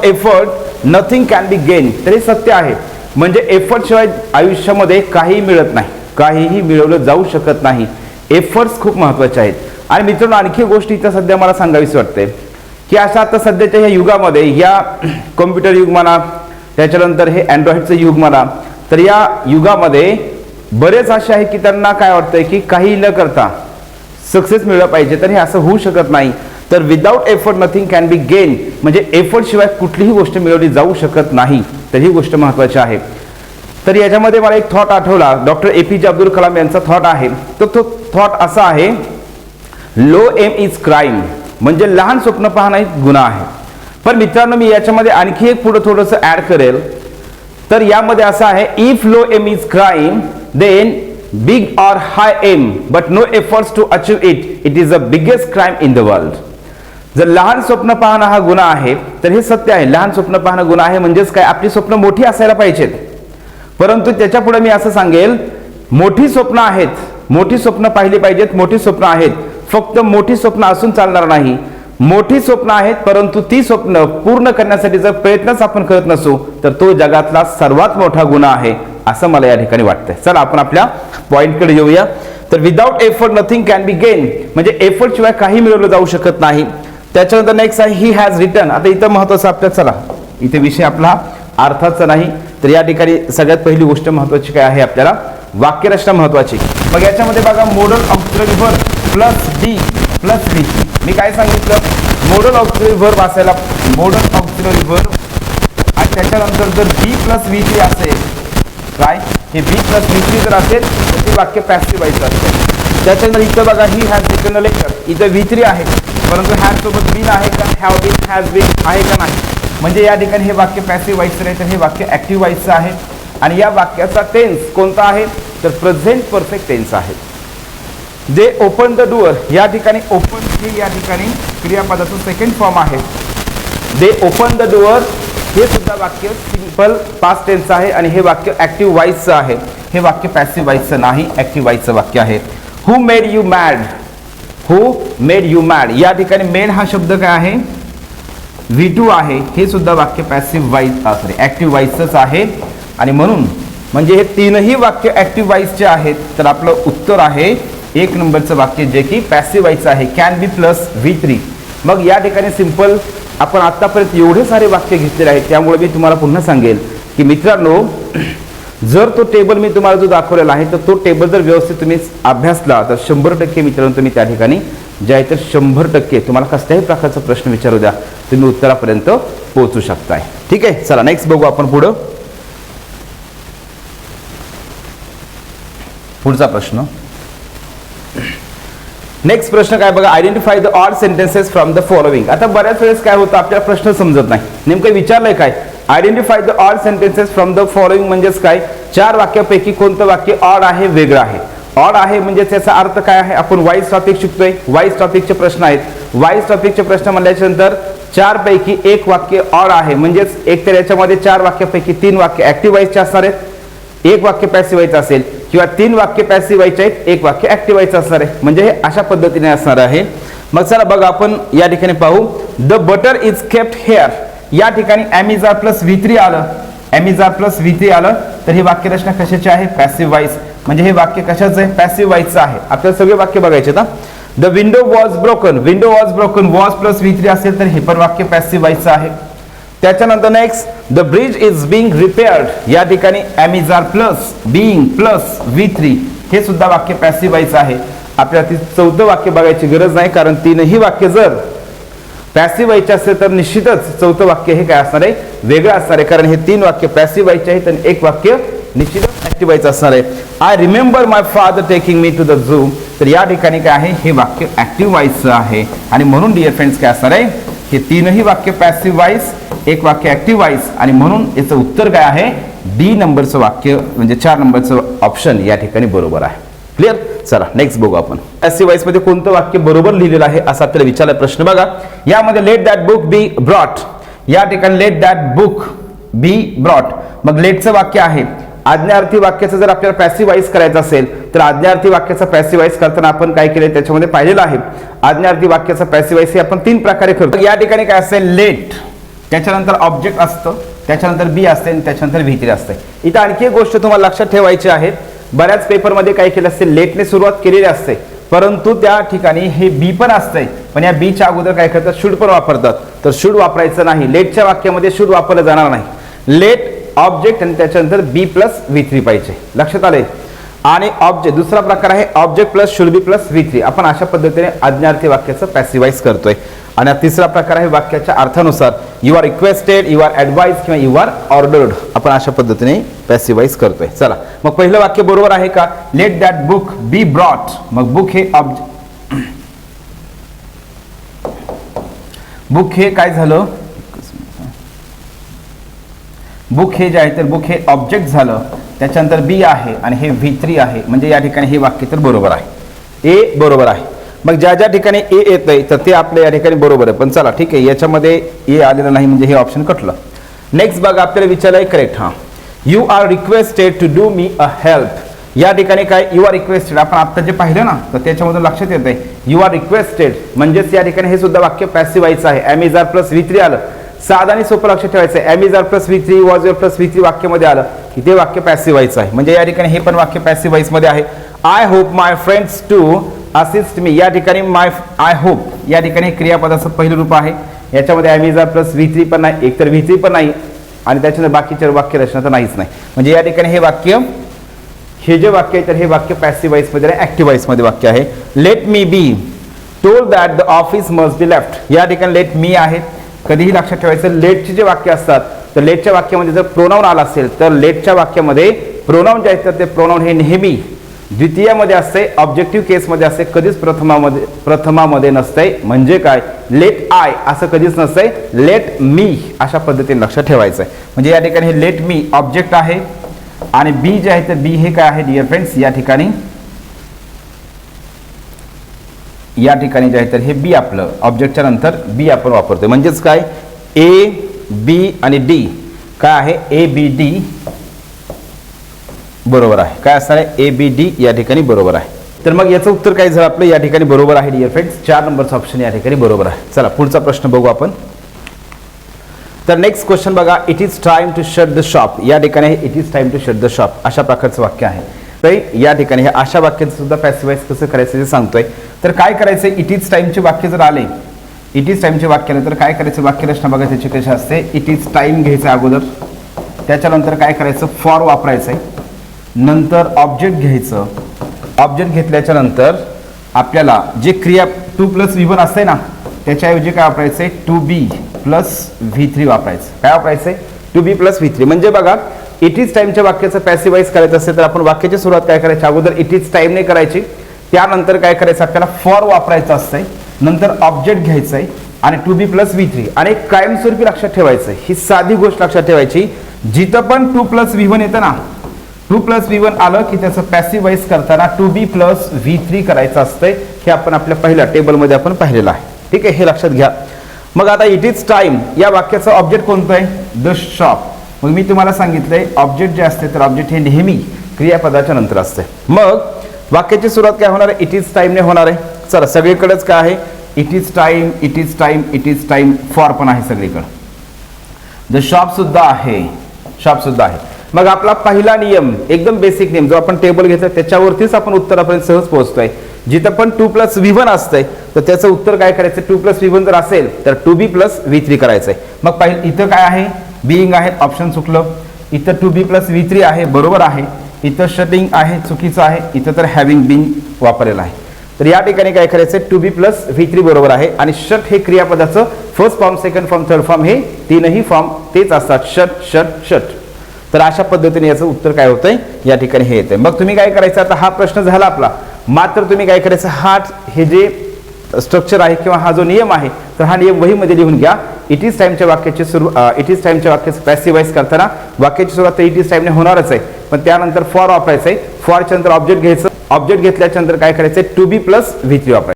effort nothing can be gain, तर हे सत्य आहे. म्हणजे एफर्ट शिवाय आयुष्यामध्ये काहीही मिळत नाही, काहीही मिळवलं जाऊ शकत नाही. एफर्ट्स खूप महत्त्वाचे आहेत. आणि मित्रांनो आणखी गोष्ट इथं सध्या मला सांगावीशी वाटते की अशा आता सध्याच्या ह्या युगामध्ये, या कॉम्प्युटर युग म्हणा, त्याच्यानंतर हे अँड्रॉइडचं युग म्हणा, तर या युगामध्ये बरेच असे आहे की त्यांना काय वाटतंय की काही न करता सक्सेस मिळलं पाहिजे, तर हे असं होऊ शकत नाही. तर without effort nothing can be gain, म्हणजे एफर्ट शिवाय कुठलीही गोष्ट मिळवली जाऊ शकत नाही, तर ही गोष्ट महत्त्वाची आहे. तर याच्यामध्ये मला एक थॉट आठवला, डॉक्टर APJ अब्दुल कलाम यांचा थॉट आहे. तो थॉट असा आहे, लो एम इज क्राईम, म्हणजे लहान स्वप्न पाहणं एक गुन्हा आहे. पण मित्रांनो मी याच्यामध्ये आणखी एक पुढे थोडंसं ऍड करेल. तर यामध्ये असं आहे, if low aim is crime then big or high aim but no efforts to achieve it, it is the biggest crime in the world. जर लहान स्वप्न पाहणं हा गुन्हा आहे तर हे सत्य आहे, लहान स्वप्न पाहणं गुन्हा आहे. म्हणजेच काय, आपली स्वप्न मोठी असायला पाहिजेत, परंतु त्याच्या पुढे मी असं सांगेल, मोठी स्वप्न आहेत, मोठी स्वप्न पाहिली पाहिजेत, मोठी स्वप्न आहेत. फक्त मोठी स्वप्न असून चालणार नाही, मोठी स्वप्न आहेत परंतु ती स्वप्न पूर्ण करण्यासाठी जर प्रयत्नच आपण करत नसू तर तो जगातला सर्वात मोठा गुन्हा आहे, असं मला या ठिकाणी वाटतंय. चला आपण आपल्या पॉइंटकडे येऊया. तर without effort nothing can be gain, म्हणजे एफर्ट शिवाय काही मिळवलं जाऊ शकत नाही. त्याच्यानंतर नेक्स्ट आहे, ही हॅज रिटन. आता इथं महत्वाचं आपल्याला, चला इथे विषय आपला अर्थाचा नाही, तर या ठिकाणी सगळ्यात पहिली गोष्ट महत्वाची काय आहे, आपल्याला वाक्यरचना महत्वाची. मग याच्यामध्ये बघा, modal auxiliary verb plus D plus V. मी काय सांगितलं, मोडल ऑक्सिलरी व्हर्ब असायला, मोडल ऑक्सिलरी व्हर्ब आणि त्याच्यानंतर जर बी प्लस V3 असेल, काय हे बी प्लस V3 जर असेल तर ते वाक्य पॅसिव्ह व्हॉइस असेल. त्याच्यानंतर इथं बघा, he has written a letter, इथं V3 आहे परंतु हॅज सोबत बीन आहे का, हॅव बीन हॅज बीन आहे का नाही, म्हणजे या ठिकाणी हे वाक्य पॅसिव्ह व्हॉइसचं आहे, तर हे वाक्य ऍक्टिव्ह व्हॉइसचं आहे. आणि या वाक्याचा टेन्स कोणता आहे, तर प्रेझेंट परफेक्ट टेन्स आहे. दे ओपन द डोअर, या ठिकाणी ओपन हे या ठिकाणी क्रियापदाचं सेकंड फॉर्म आहे. दे ओपन द डोअर हे सुद्धा वाक्य सिंपल पास्ट टेन्स आहे आणि हे वाक्य ऍक्टिव्ह व्हॉइसचं आहे. हे वाक्य पॅसिव्ह व्हॉइसचं नाही, ऍक्टिव्ह व्हॉइसचं वाक्य आहे. Who made you mad, who made you mad, या ठिकाणी मेड हा शब्द काय आहे, V2 आहे. हे सुद्धा वाक्य पॅसिव्ह व्हॉइस, सॉरी ऍक्टिव्ह व्हॉइसच आहे. आणि म्हणून म्हणजे हे तीनही वाक्य ऍक्टिव्ह व्हॉइसचे आहेत. तर आपलं उत्तर आहे 1 नंबरचं वाक्य जे की पॅसिव्ह व्हॉइस आहे, कॅन बी प्लस V3. मग या ठिकाणी सिंपल आपण आतापर्यंत एवढे सारे वाक्य घेतलेले आहेत, त्यामुळे मी तुम्हाला पुन्हा सांगेल की मित्रांनो, जर तो टेबल मी तुम्हाला जो दाखवलेला आहे तर तो टेबल जर व्यवस्थित तुम्ही अभ्यासला तर 100% मित्रांनो तुम्ही त्या ठिकाणी जे आहे तर 100% तुम्हाला कसल्याही प्रकारचा प्रश्न विचारू द्या तुम्ही उत्तरापर्यंत पोहोचू शकताय. ठीक आहे, चला नेक्स्ट बघू आपण पुढचा प्रश्न. नेक्स्ट प्रश्न काय बघा, identify the odd sentences from the following. आता बऱ्याच वेळेस काय होतं आपल्याला प्रश्न समजत नाही, नेमकं विचारलंय काय, identify the odd sentences from the following म्हणजेच काय, 4 वाक्यापैकी कोणतं वाक्य ऑड आहे, वेगळं आहे. ऑड आहे म्हणजे त्याचा अर्थ काय आहे, आपण वाईज टॉपिक शिकतोय, वाईज टॉपिकचे प्रश्न आहेत. वाईज टॉपिकचे प्रश्न म्हणल्याच्या नंतर 4 पैकी 1 वाक्य ऑड आहे, म्हणजेच एक तर याच्यामध्ये 4 वाक्यापैकी 3 वाक्य ऍक्टिव्ह वाईजचे असणार आहेत, 1 वाक्य पॅसिव्ह वाईज असेल, किंवा 3 वाक्य पॅसिव्ह वाईजचे आहेत, 1 वाक्य ऍक्टिव्ह वाईज असणार आहे. म्हणजे हे अशा पद्धतीने असणार आहे. मग चला बघा आपण या ठिकाणी पाहू, the butter is kept hair. या ठिकाणी एमिजार प्लस V3 आलं, एमिजार प्लस V3 आलं तर ही वाक्यरचना कशाची आहे, पॅसिव्ह वाईज. म्हणजे हे वाक्य कशाचं आहे, पॅसिव्ह वाईजचं आहे. आपल्याला सगळे वाक्य बघायचे ना. The window was broken, window was broken, was plus V3 असेल तर हे पण वाक्य पॅसिव्ह वाईजचं आहे. त्याच्यानंतर next, the bridge is being repaired. या ठिकाणी एमिजार प्लस बिंग प्लस V3 हे सुद्धा वाक्य पॅसिव्ह वाईजचं आहे. आपल्याला 4थं वाक्य बघायची गरज नाही, कारण 3ही वाक्य जर पॅसिव्ह वाईजचे असेल तर निश्चितच 4थं वाक्य हे काय असणार आहे, वेगळं असणार आहे. कारण हे 3 वाक्य पॅसिव्ह वाईजचे आहेत आणि 1 वाक्य निश्चितच ऍक्टिव्ह वाईजचं असणार आहे. I remember my father taking me to the zoo. तर या ठिकाणी काय आहे, हे वाक्य ऍक्टिव्ह वाईजचं आहे आणि म्हणून डिअर फ्रेंड्स काय असणार आहे, हे 3ही वाक्य पॅसिव्ह वाईज, 1 वाक्य ऍक्टिव्ह वाईज आणि म्हणून याचं उत्तर काय आहे, D नंबरचं वाक्य म्हणजे 4 नंबरचं ऑप्शन या ठिकाणी बरोबर आहे. क्लिअर. चला नेक्स्ट बघू आपण पॅसिव्ह वाईज मध्ये कोणतं वाक्य बरोबर लिहिलेलं आहे असा आपल्याला विचारला प्रश्न. बघा यामध्ये let that book be brought. या ठिकाणी let that book be brought. मग लेटचं वाक्य आहे, आज्ञार्थी वाक्याचं जर आपल्याला पॅसिव्ह वाईज करायचं असेल तर आज्ञार्थी वाक्याचा पॅसिव्ह वाईज करताना आपण काय केलं त्याच्यामध्ये पाहिलेलं आहे. आज्ञार्थी वाक्याचा पॅसिव्ह वाईज हे आपण 3 प्रकारे करतो. या ठिकाणी काय असेल, लेट, त्याच्यानंतर ऑब्जेक्ट असतं, त्याच्यानंतर बी असते आणि त्याच्यानंतर V3 असते. इथं आणखी एक गोष्ट तुम्हाला लक्षात ठेवायची आहे, बऱ्याच पेपरमध्ये काय केलं असते, लेटने सुरुवात केलेली असते परंतु त्या ठिकाणी हे बी पण असते, पण या बीच्या अगोदर काय करतात, शुड पण वापरतात. तर शुड वापरायचं नाही, लेटच्या वाक्यामध्ये शुड वापरलं जाणार नाही. लेट ऑब्जेक्ट आणि त्याच्यानंतर बी प्लस V3 पाहिजे, लक्षात आले. आणि ऑब्जेक्ट दुसरा प्रकार आहे object plus should be plus V3. आपण अशा पद्धतीने आज्ञार्थी वाक्याचं पॅसिव्हाइज करतोय. आणि तिसरा प्रकार आहे वाक्याच्या अर्थानुसार, you are requested, you are advise किंवा यू आर ऑर्डर्ड. आपण अशा पद्धतीने पॅसिव्हाइज करतोय. चला मग पहिलं वाक्य बरोबर आहे का, let that book be brought. मग बुक हे बुक हे काय झालं, बुक हे जे आहे तर बुक हे ऑब्जेक्ट झालं, त्याच्यानंतर बी आहे आणि हे V3 आहे. म्हणजे या ठिकाणी हे वाक्य तर बरोबर आहे, ए बरोबर आहे. मग ज्या ज्या ठिकाणी ए येतंय तर ते आपल्या या ठिकाणी बरोबर आहे. पण चला ठीक आहे, याच्यामध्ये ए आलेलं नाही म्हणजे हे ऑप्शन कटलं. नेक्स्ट बघा आपल्याला विचारलंय करेक्ट. हा, you are requested to do me a help. या ठिकाणी काय, यू आर रिक्वेस्टेड आपण आता जे पाहिलं ना तर त्याच्यामधून लक्षात येत आहे यू आर रिक्वेस्टेड म्हणजेच या ठिकाणी हे सुद्धा वाक्य पॅसिव्हाइज आहे. Am is are plus V3 आलं, साधं आणि सोपं लक्षात ठेवायचं आहे. Am is are plus V3 was were plus V3 वाक्यामध्ये आलं की ते वाक्य पॅसिव्हाइज आहे. म्हणजे या ठिकाणी हे पण वाक्य पॅसिव्हाइज मध्ये आहे. I hope my friends to assist me. या ठिकाणी माय आय होप या ठिकाणी क्रियापदाचं पहिलं रूप आहे. याच्यामध्ये M is are plus V3 पण नाही, एकतर V3 पण नाही आणि त्याच्यानंतर बाकीच्या वाक्य रचना तर नाहीच नाही. म्हणजे या ठिकाणी हे वाक्य, हे जे वाक्य आहे तर हे वाक्य पॅसिव्हाइज मध्ये आणि ऍक्टिव्हाइज मध्ये वाक्य आहे. Let me be told that the office must be left. या ठिकाणी लेट मी आहे. कधीही लक्षात ठेवायचं, लेटचे जे वाक्य असतात तर लेटच्या वाक्यामध्ये जर प्रोनाउन आला असेल तर लेटच्या वाक्यामध्ये प्रोनाउन जे आहेत तर ते प्रोनाउन हे नेहमी द्वितीयामध्ये असते, ऑब्जेक्टिव्ह केसमध्ये असते, कधीच प्रथमामध्ये नसते. म्हणजे काय, लेट आय असं कधीच नसतंय, लेट मी अशा पद्धतीने लक्षात ठेवायचं आहे. म्हणजे या ठिकाणी हे लेट मी ऑब्जेक्ट आहे आणि बी जे आहे तर बी हे काय आहे डिअर फ्रेंड्स, या ठिकाणी जे आहे तर हे बी आपलं ऑब्जेक्टच्या नंतर बी आपण वापरतोय. म्हणजेच काय, ए बी आणि डी काय आहे, ए बी डी बरोबर आहे. काय असणार आहे, ए बी डी या ठिकाणी बरोबर आहे. तर मग याचं उत्तर काय झालं आपलं, या ठिकाणी बरोबर आहे डिअर फ्रेंड्स, 4 नंबरचा ऑप्शन या ठिकाणी बरोबर आहे. चला पुढचा प्रश्न बघू आपण. तर नेक्स्ट क्वेश्चन बघा, it is time to shut the shop. या ठिकाणी it is time to shut the shop अशा प्रकारचं वाक्य आहे. तर या ठिकाणी हे अशा वाक्याचं सुद्धा पॅसिव्हाइज कसं करायचं ते सांगतोय. तर काय करायचं, इट इज टाइमचे वाक्य जर आले, इट इज टाइमचे वाक्य आले तर काय करायचं, वाक्य रचना बघा त्याची कशी असते. इट इज टाइम घ्यायचं अगोदर, त्याच्यानंतर काय करायचं, फॉर वापरायचं आहे. नंतर ऑब्जेक्ट घ्यायचं. ऑब्जेक्ट घेतल्याच्या नंतर आपल्याला जे क्रिया 2 + V1 असते ना त्याच्याऐवजी काय वापरायचं आहे 2B + V3 वापरायचं. काय वापरायचं आहे 2B + V3. म्हणजे बघा इट इज टाइमच्या वाक्याचं पॅसिवाईज करायचं असेल तर आपण वाक्याची सुरुवात काय करायची अगोदर इट इज टाइमने करायची. त्यानंतर काय करायचं आपल्याला फॉर वापरायचं असतंय. नंतर ऑब्जेक्ट घ्यायचं आहे आणि 2B + V3 आणि एक कायमस्वरूपी लक्षात ठेवायचं आहे. ही साधी गोष्ट लक्षात ठेवायची जिथं पण 2 + V1 येतं ना 2 + V1 आलं की त्याचं पॅसिवाईज करताना 2B + V3 करायचं असतंय. हे आपण आपल्या पहिल्या टेबलमध्ये आपण पाहिलेलं आहे. ठीक आहे हे लक्षात घ्या. मग आता इट इज टाइम या वाक्याचं ऑब्जेक्ट कोणतं आहे द शॉप. मग मी तुम्हाला सांगितलंय ऑब्जेक्ट जे असते तर ऑब्जेक्ट हे नेहमी क्रियापदाच्या नंतर असते. मग वाक्याची सुरुवात काय होणार आहे इट इज टाइमने होणार आहे. चला सगळीकडेच काय आहे it is time it is time it is time for पण आहे सगळीकडे. द शॉप सुद्धा आहे शॉप सुद्धा आहे. मग आपला पहिला नियम एकदम बेसिक नियम जो आपण टेबल घेतला त्याच्यावरतीच आपण उत्तरापर्यंत सहज पोहोचतोय. जिथं पण 2 + V1 असतंय तर त्याचं उत्तर काय करायचं 2 + V1 जर असेल तर 2B + V3 करायचंय. मग पहिलं इथं काय आहे बिईंग आहे ऑप्शन चुकलं. इथं 2B + V3 आहे बरोबर आहे. इथं शटिंग आहे चुकीचं आहे. इथं तर हॅव्हिंग बीन वापरलेलं आहे. तर या ठिकाणी काय करायचं 2B + V3 बरोबर आहे. आणि शट हे क्रियापदाचं first form second form third form हे तीनही फॉर्म तेच असतात शट शट शट. तर अशा पद्धतीने याचं उत्तर काय होतंय या ठिकाणी हे येतंय. मग तुम्ही काय करायचं आता हा प्रश्न झाला आपला. मात्र तुम्ही काय करायचं हे जे स्ट्रक्चर आहे किंवा हा जो नियम आहे तर हा नियम वहीमध्ये लिहून घ्या. इट इज टाइमच्या वाक्याची इट इज टाइमच्या वाक्याचं पॅसिवाईज करताना वाक्याची सुरुवात तर इट इज टाइमने होणारच आहे. पण त्यानंतर फॉर वापरायचं आहे. फॉरच्या नंतर ऑब्जेक्ट घ्यायचं. ऑब्जेक्ट घेतल्याच्या नंतर काय करायचं 2B + V3 वापरायचं.